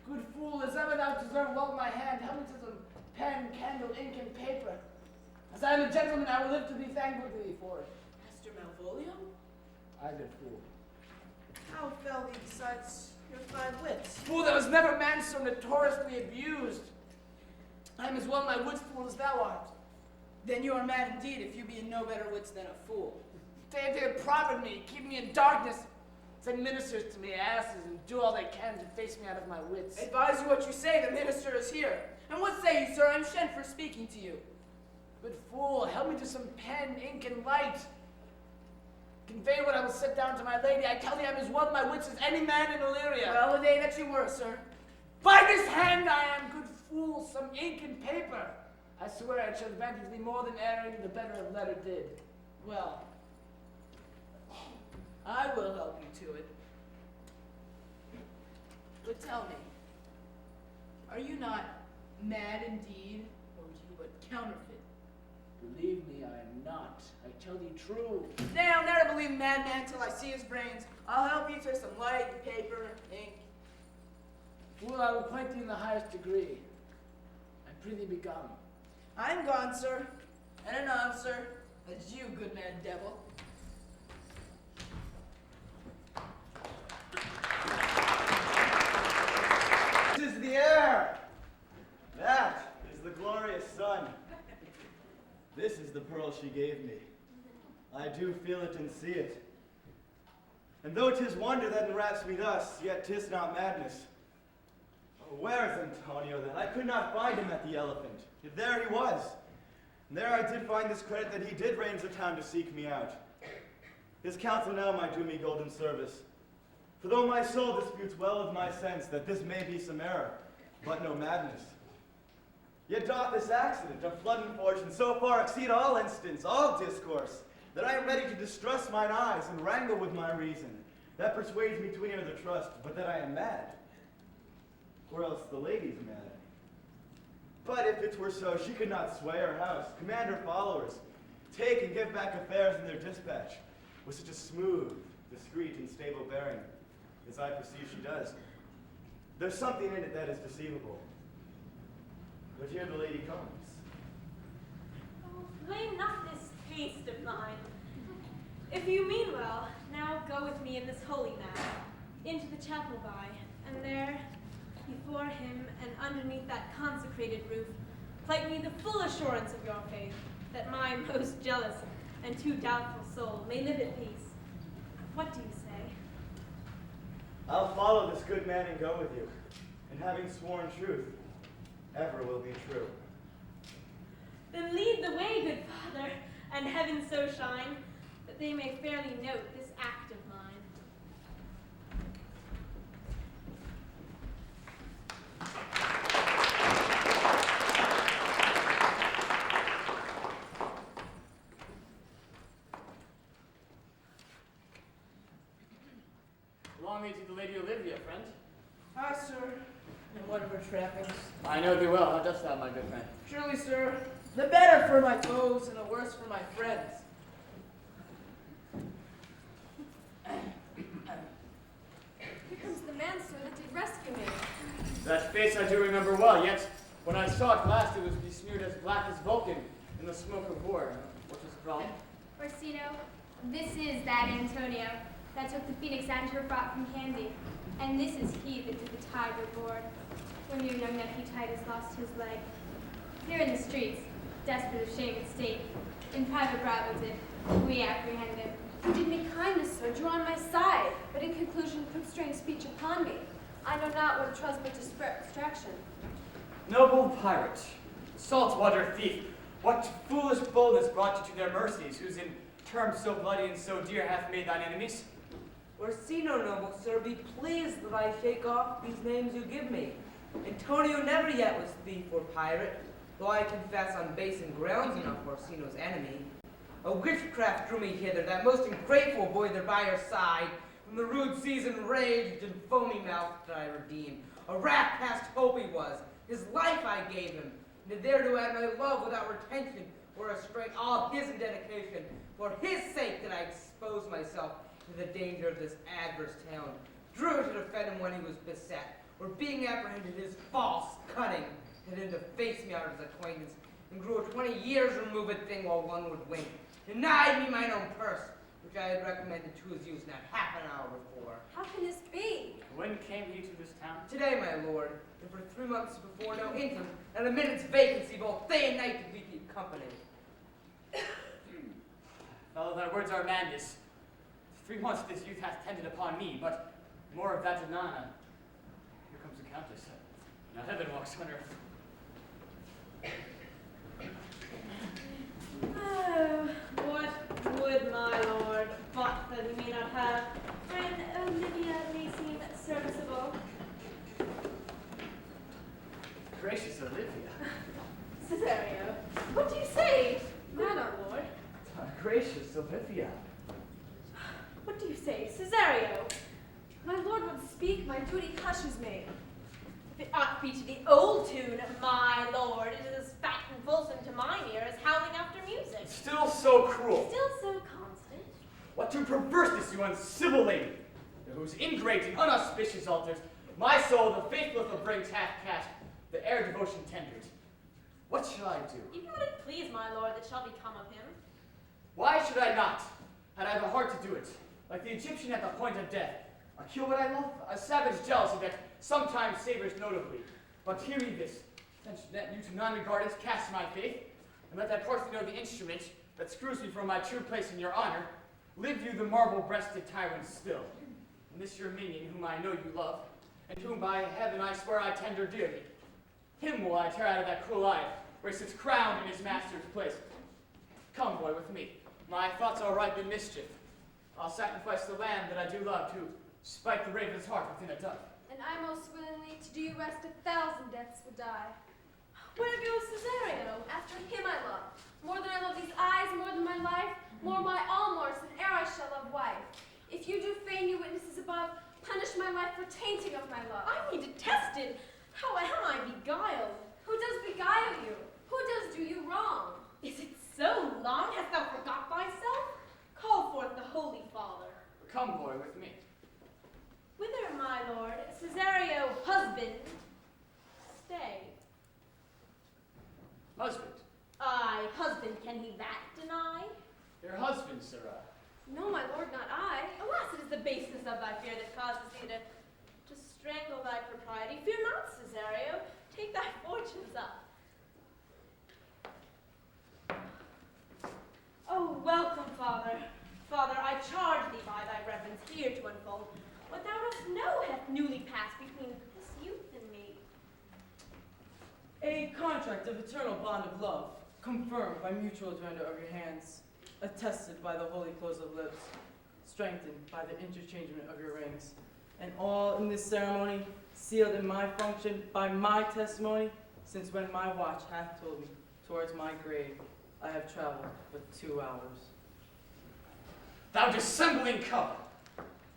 Good fool, as ever thou deserve love my hand, help me to some pen, candle, ink, and paper. As I am a gentleman, I will live to be thankful to thee for it. Master Malvolio? I good fool. How fell thee besides your fine wits? Fool, there was never man so notoriously abused. I am as well my wits fool as thou art. Then you are mad indeed if you be in no better wits than a fool. They profit me, keep me in darkness. Send ministers to me, asses, and do all they can to face me out of my wits. Advise you what you say, the minister is here. And what say you, sir? I'm sent for speaking to you. Good fool, help me to some pen, ink, and light. Convey what I will set down to my lady. I tell thee I'm as well my wits as any man in Illyria. Well, a day that you were, sir. By this hand I am, good fool, some ink and paper. I swear it shall advantage thee more than erring, the better of letter did. Well, I will help you to it. But tell me, are you not mad indeed, or do you but counterfeit? Believe me, I am not. I tell thee true. Nay, I'll never believe a madman till I see his brains. I'll help you to some light, paper, ink. Fool, I will point thee in the highest degree. I prithee be gone. I'm gone, sir. And anon, sir. As you, good man devil. This is the air. That is the glorious sun. This is the pearl she gave me. I do feel it and see it. And though 'tis wonder that enwraps me thus, yet 'tis not madness. Oh, where is Antonio then? I could not find him at the Elephant. Yet there he was. And there I did find this credit that he did range the town to seek me out. His counsel now might do me golden service. For though my soul disputes well with my sense that this may be some error, but no madness, yet doth this accident of flood and fortune so far exceed all instance, all discourse, that I am ready to distrust mine eyes and wrangle with my reason. That persuades me to near the trust, but that I am mad, or else the lady's mad. But if it were so, she could not sway her house, command her followers, take and give back affairs in their dispatch, with such a smooth, discreet, and stable bearing, as I perceive she does. There's something in it that is deceivable. But here the lady comes. Oh, blame not this haste of mine. If you mean well, now go with me in this holy mass, into the chapel by, and there, before him and underneath that consecrated roof, plight me the full assurance of your faith, that my most jealous and too doubtful soul may live at peace. What do you say? I'll follow this good man and go with you, and having sworn truth, ever will be true. Then lead the way, good Father, and heaven so shine, that they may fairly note this act of mine. Allow me to the Lady Olivia, friend. Aye, sir. And what of her trappings? I know thee well. How dost thou, my good friend? Truly, sir, the better for my foes and the worse for my friends. Here comes the man, sir, that did rescue me. That face I do remember well, yet when I saw it last, it was besmeared as black as Vulcan in the smoke of war. What was the problem? Orsino, this is that Antonio that took the Phoenix Anchor brought from Candy. And this is he that did the tiger board, when your young nephew Titus lost his leg. Here in the streets, desperate of shame and state, in private bravo did we apprehend him. You did me kindness, sir, drew on my side, but in conclusion put strange speech upon me. I know not what it was but distraction. Noble pirate, saltwater thief, what foolish boldness brought you to their mercies, whose in terms so bloody and so dear hath made thine enemies? Orsino, noble sir, be pleased that I shake off these names you give me. Antonio never yet was thief or pirate. though I confess on base and grounds enough Orsino's enemy. A witchcraft drew me hither, that most ungrateful boy there by your side. From the rude seas enraged and foamy mouthed did I redeem. A rat past hope he was, his life I gave him, and there to add my love without retention, or restraint all his in dedication. For his sake did I expose myself to the danger of this adverse town. Drew to defend him when he was beset, or being apprehended his false cunning, had him to face me out of his acquaintance, and grew a 20 years removed thing while one would wink. Denied me mine own purse, which I had recommended to his use not half an hour before. How can this be? When came you to this town? Today, my lord, and for 3 months before no income, and a minute's vacancy, both day and night did we keep company. Fellow, thy words are madness. 3 months this youth hath tended upon me, but more of that anon. Here comes the countess. Now heaven walks on earth. Oh, what would my lord but that he may not have friend Olivia may seem serviceable? Gracious Olivia. Cesario, what do you say? Madam lord. Gracious Olivia. What do you say, Cesario? My lord would speak, my duty hushes me. If it ought be to the old tune, my lord, it is as fat and fulsome to mine ear as howling after music. Still so cruel. Still so constant. What to perverseness, you uncivil lady, to whose ingrate and unauspicious altars my soul, the faithless of rings hath cast, the air devotion tendered. What shall I do? Even what it please, my lord, that shall become of him. Why should I not? Had I the heart to do it, like the Egyptian at the point of death. I kill what I love, a savage jealousy that sometimes savors notably. But hear ye this, since that you to non-regardance cast my faith, and let that Parthenon know the instrument that screws me from my true place in your honor, live you the marble-breasted tyrant still. And this your minion, whom I know you love, and whom by heaven I swear I tender dearly. Him will I tear out of that cruel eye, where he sits crowned in his master's place. Come, boy, with me. My thoughts are ripe in mischief. I'll sacrifice the lamb that I do love to spite the raven's heart within a dove. And I most willingly to do you rest 1,000 deaths would die. Where goes Cesario? After him I love, more than I love these eyes, more than my life, more my almost than e'er I shall love wife. If you do feign you witnesses above, punish my life for tainting of my love. I be detested. How am I beguiled? Who does beguile you? Who does do you wrong? Is it so long? Hast thou forgot thyself? Call forth the Holy Father. Come, boy, with me. Whither, my lord? Cesario, husband, stay. Husband. Aye, husband, can he that deny? Your husband, sirrah. No, my lord, not I. Alas, it is the baseness of thy fear that causes thee to strangle thy propriety. Fear not, Cesario. Take thy fortunes up. Oh, welcome, Father. Father, I charge thee by thy reverence here to unfold what thou dost know hath newly passed between this youth and me. A contract of eternal bond of love, confirmed by mutual joinder of your hands, attested by the holy close of lips, strengthened by the interchangement of your rings, and all in this ceremony, sealed in my function by my testimony, since when my watch hath told me, towards my grave, I have traveled but 2 hours. Thou dissembling cub!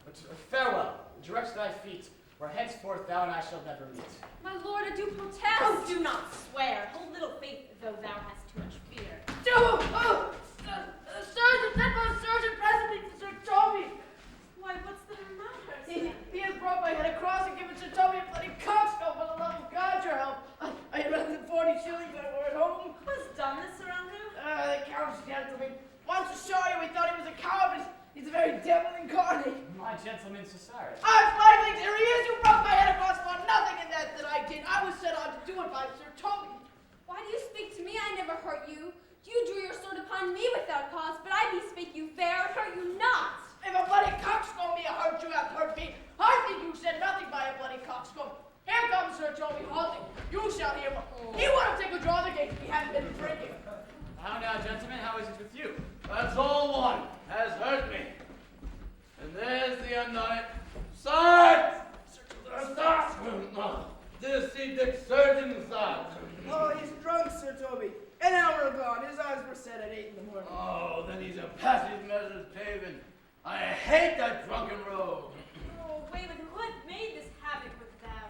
But farewell, direct thy feet, where henceforth thou and I shall never meet. My lord, I do protest. Oh, do not swear. Hold little faith, though thou hast too much fear. Sergeant, that was Sergeant President, Sir Toby. Why, what's the matter, He has brought my head across and given Sir Toby a bloody coxcomb. For the love of God, your help. I had rather than 40 shillings I were at home. Who's done this around you? The count's gentleman. Wants to show you we thought he was a coward. He's a very devil incarnate. My gentleman Cesario. I'm likely here he is. You broke my head across for nothing in that I did. I was set on to do it by Sir Toby. Why do you speak to me? I never hurt you. You drew your sword upon me without cause, but I bespake you fair and hurt you not. If a bloody coxcomb be a hurt, you have hurt me. I think you said nothing by a bloody coxcomb. Here comes Sir Toby halting. You shall hear more. He would have taken draw the gate if he hadn't been drinking. How now, gentlemen, how is it with you? That's all one. Has hurt me. And there's the undone it. Sword! Stop! This he Dick surgeon thought. Oh, he's drunk, Sir bed at 8 in the morning. Oh, then he's a passive measures taven. I hate that drunken rogue. Oh, away with him. Who hath made this havoc with them?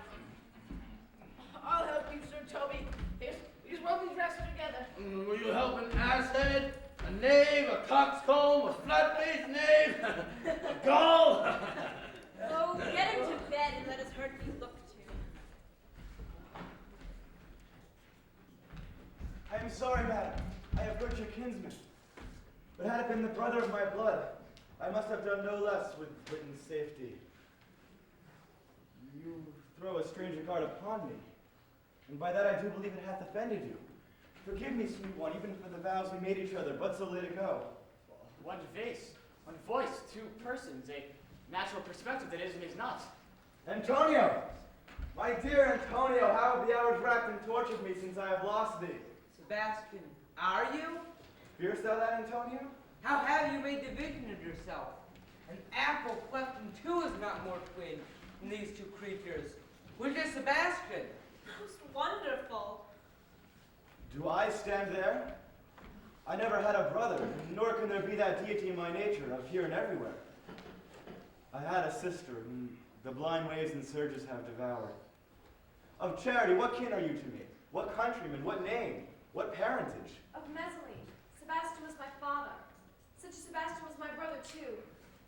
I'll help you, Sir Toby. Here's what we dressed together. Will you help an asshead, a knave, a coxcomb, a flat-faced knave, a gull? Oh, get him to bed and let his hurt be looked to. I am sorry, madam. I have hurt your kinsman. But had it been the brother of my blood, I must have done no less with Britain's safety. You throw a strange regard upon me, and by that I do believe it hath offended you. Forgive me, sweet one, even for the vows we made each other, but so late ago. One face, one voice, two persons, a natural perspective that is and is not. Antonio! My dear Antonio, how have the hours racked and tortured me since I have lost thee? Sebastian, are you? Fearest thou that, Antonio? How have you made division of yourself? An apple cleft in two is not more twin than these two creatures. Which is Sebastian? Most wonderful. Do I stand there? I never had a brother, nor can there be that deity in my nature of here and everywhere. I had a sister whom the blind waves and surges have devoured. Of charity, what kin are you to me? What countryman? What name? What parentage? Of Messalene, Sebastian was my father. Such a Sebastian was my brother too.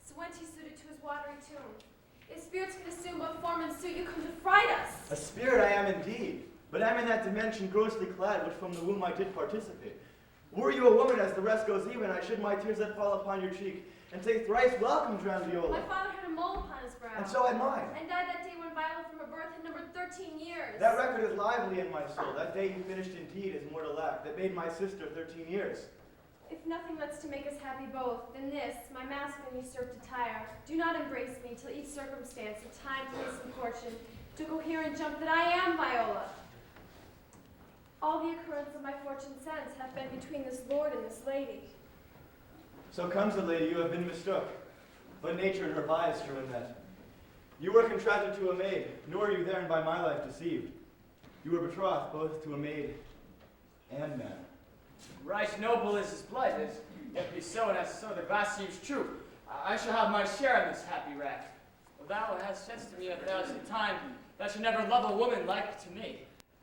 So went he suited to his watery tomb. If spirits can assume what form and suit, you come to fright us. A spirit I am indeed, but am in that dimension grossly clad, which from the womb I did participate. Were you a woman as the rest goes even, I should my tears that fall upon your cheek, and say thrice welcome, drowned Viola. My father had a mole upon his brow. And so had mine. And died that day when Viola from her birth had numbered 13 years. That record is lively in my soul. That day you finished indeed as mortal act, that made my sister 13 years. If nothing lets to make us happy both, then this, my mask when you serve to tire, do not embrace me till each circumstance of time, place, and fortune to cohere and jump that I am Viola. All the occurrence of my fortune since have been between this lord and this lady. So comes it, lady, you have been mistook, but nature and her bias drew in that. You were contracted to a maid, nor are you therein by my life deceived. You were betrothed both to a maid and man. Right noble is his blood, as if be so, and as so the glass seems true. I shall have my share in this happy wreck. Thou hast said to me 1,000 times that you never love a woman like to me.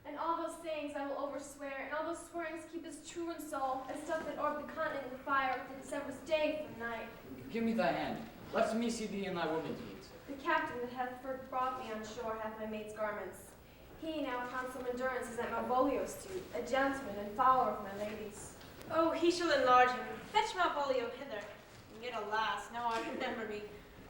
And all those sayings I will overswear, and all those swearings keep as true in soul as stuff that orb the continent in fire that severs day from night. Give me thy hand. Let me see thee in thy woman's deeds. The captain that hath first brought me on shore hath my maid's garments. He now upon some endurance is at Malvolio's suit, a gentleman and follower of my lady's. Oh, he shall enlarge him. Fetch Malvolio hither. And yet, alas, now I remember me.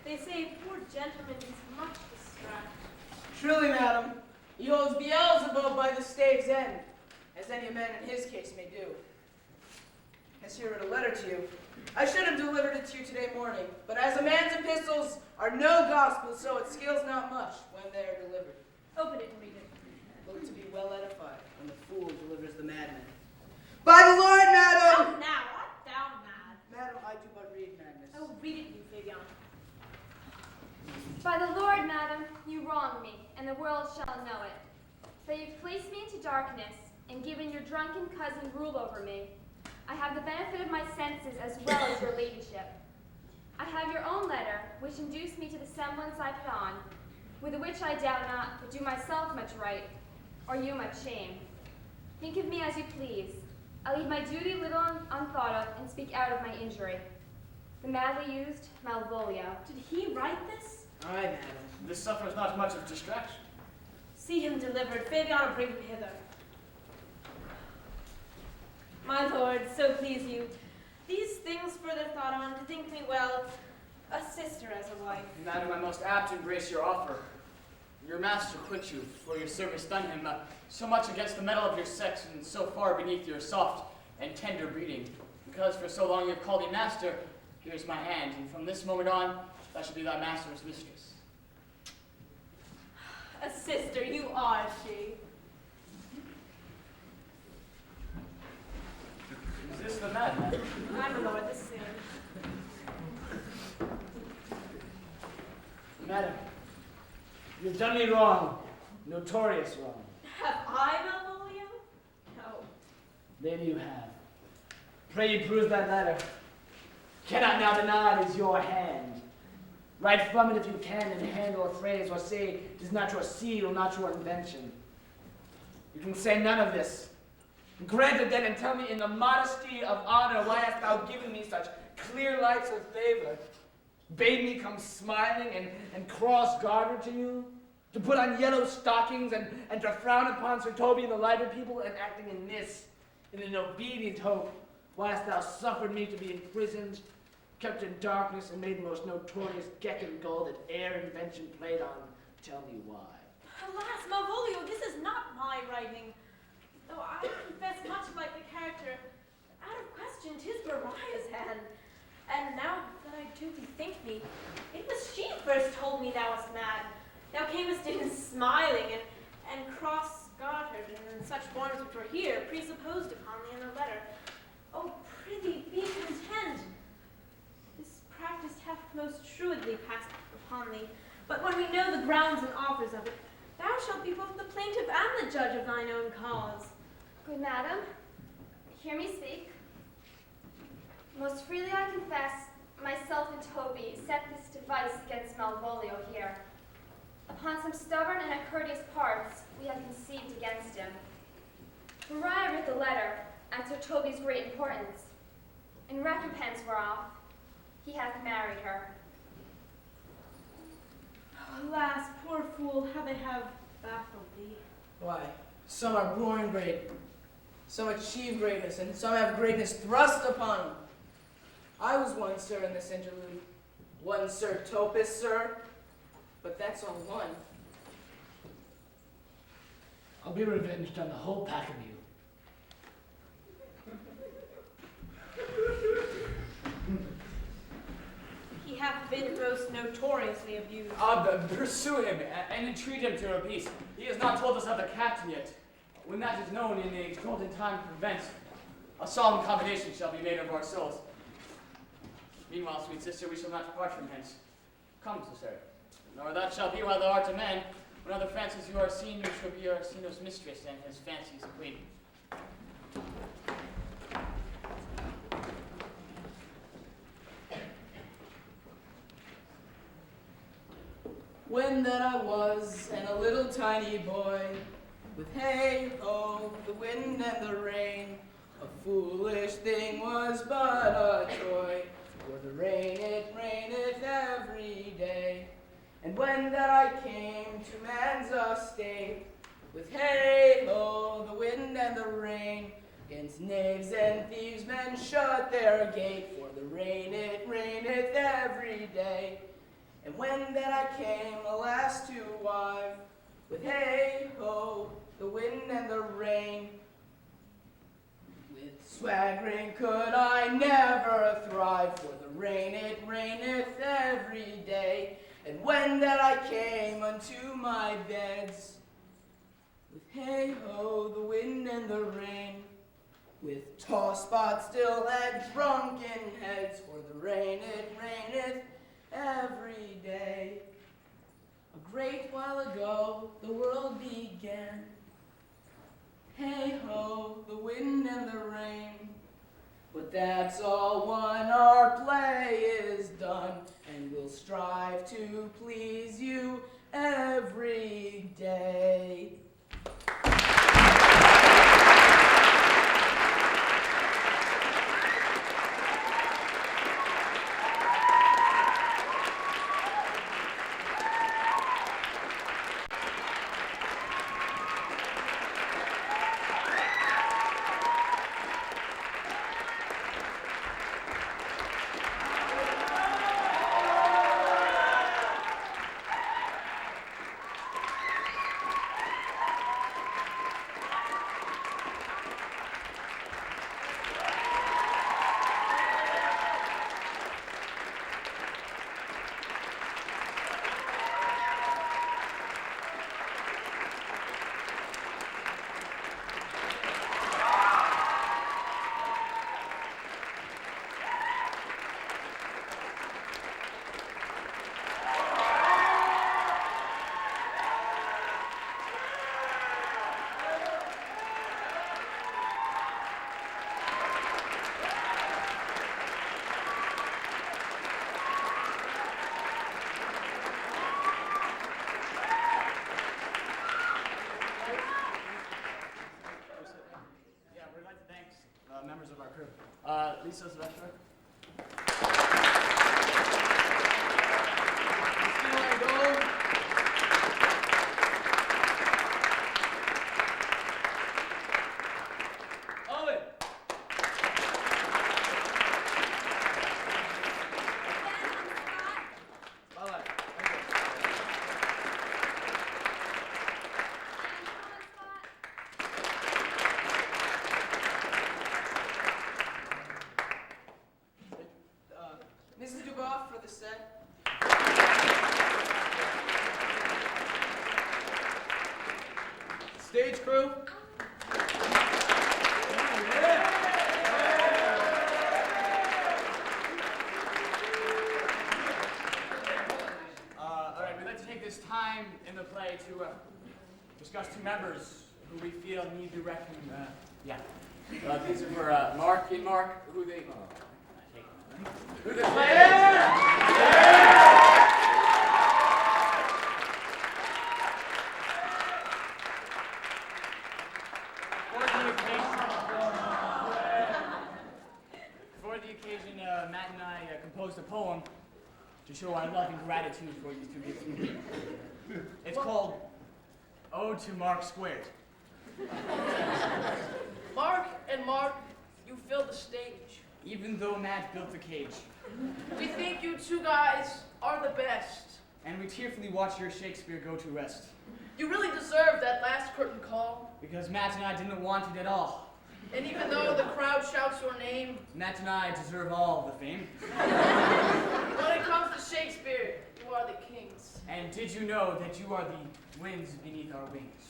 They say poor gentleman is much distressed. Truly, madam, he holds Beelzebub by the stave's end, as any man in his case may do. Has here wrote a letter to you. I should have delivered it to you today morning, but as a man's epistles are no gospel, so it skills not much when they are delivered. Open it and read it. Look to be well edified when the fool delivers the madman. By the Lord, madam! Out now, art thou mad? Madam, I do but read madness. Oh, read it, you Fabian. By the Lord, madam, you wrong me, and the world shall know it. That you've placed me into darkness, and given your drunken cousin rule over me. I have the benefit of my senses as well as your ladyship. I have your own letter, which induced me to the semblance I put on, with the which I doubt not, but do myself much right, or you much shame. Think of me as you please. I leave my duty little unthought of, and speak out of my injury. The madly used Malvolio. Did he write this? Aye, madam. This suffers not much of distraction. See him delivered. Fabian, bring him hither. My lord, so please you. These things further thought on, to think me well, a sister as a wife. Madam, I most apt to embrace your offer. Your master quit you, for your service done him so much against the metal of your sex, and so far beneath your soft and tender breeding. Because for so long you have called me master, here's my hand, and from this moment on, I shall be thy master's mistress. A sister, you are she. Is this the madman? My lord, the same. Madam, you've done me wrong, notorious wrong. Have I, Malvolio? No. Maybe you have. Pray you peruse that letter. Cannot now deny it is your hand. Write from it if you can, and handle a phrase or say it is not your seal, not your invention. You can say none of this. Grant it then, and tell me in the modesty of honor, why hast thou given me such clear lights of favor? Bade me come smiling and cross-gartered to you? To put on yellow stockings and to frown upon Sir Toby and the lighter people, and acting in this, in an obedient hope, why hast thou suffered me to be imprisoned, kept in darkness, and made the most notorious geck and gold that e'er invention played on? Tell me why. Alas, Malvolio, this is not my writing. Though I confess much like the character, out of question, 'tis Mariah's hand. And now that I do bethink me, it was she first told me thou wast mad. Thou camest in smiling and cross-gartered, and in such forms which were here presupposed upon thee in the letter. Oh, prithee, be content. This practice hath most shrewdly passed upon thee, but when we know the grounds and authors of it, thou shalt be both the plaintiff and the judge of thine own cause. Good madam, hear me speak. Most freely I confess, myself and Toby set this device against Malvolio here. Upon some stubborn and uncourteous parts we have conceived against him. Maria writ the letter at Sir Toby's great importance. In recompense whereof, he hath married her. Alas, poor fool, how they have baffled thee. Why, some are born great, some achieve greatness, and some have greatness thrust upon them. I was one, sir, in this interlude. One Sir Topus, sir, but that's all one. I'll be revenged on the whole pack of you. He hath been most notoriously abused. Pursue him and entreat him to a peace. He has not told us of the captain yet. When that is known in the exalted time to prevent, a solemn combination shall be made of our souls. Meanwhile, sweet sister, we shall not depart from hence. Come, sister. Nor that shall be while thou art a man. When other fancies you are seen, you shall be Orsino's mistress and his fancies queen. When that I was and a little tiny boy, with hey ho, the wind and the rain, a foolish thing was but a toy, for the rain it raineth every day. And when that I came to man's estate, with hey ho, the wind and the rain, against knaves and thieves men shut their gate, for the rain it raineth every day. And when that I came, alas, to wife, with hey ho, the wind and the rain, with swaggering could I never thrive, for the rain it raineth every day. And when that I came unto my beds, with hey ho, the wind and the rain, with toss spots still had drunken heads, for the rain it raineth every day. A great while ago the world began. Hey ho, the wind and the rain. But that's all one, our play is done, and we'll strive to please you every day. enough for the set. Stage crew. All right, we'd like to take this time in the play to discuss two members who we feel need to reckon. These are for Mark and Mark, who they play. For the occasion, Matt and I composed a poem to show our love and gratitude for these two gifts. It's called Ode to Mark Squared. Mark and Mark, you fill the stage. Even though Matt built the cage. We think you two guys are the best. And we tearfully watch your Shakespeare go to rest. You really deserve that last curtain call. Because Matt and I didn't want it at all. And even though the crowd shouts your name, Matt and I deserve all the fame. when it comes to Shakespeare, you are the kings. And did you know that you are the winds beneath our wings?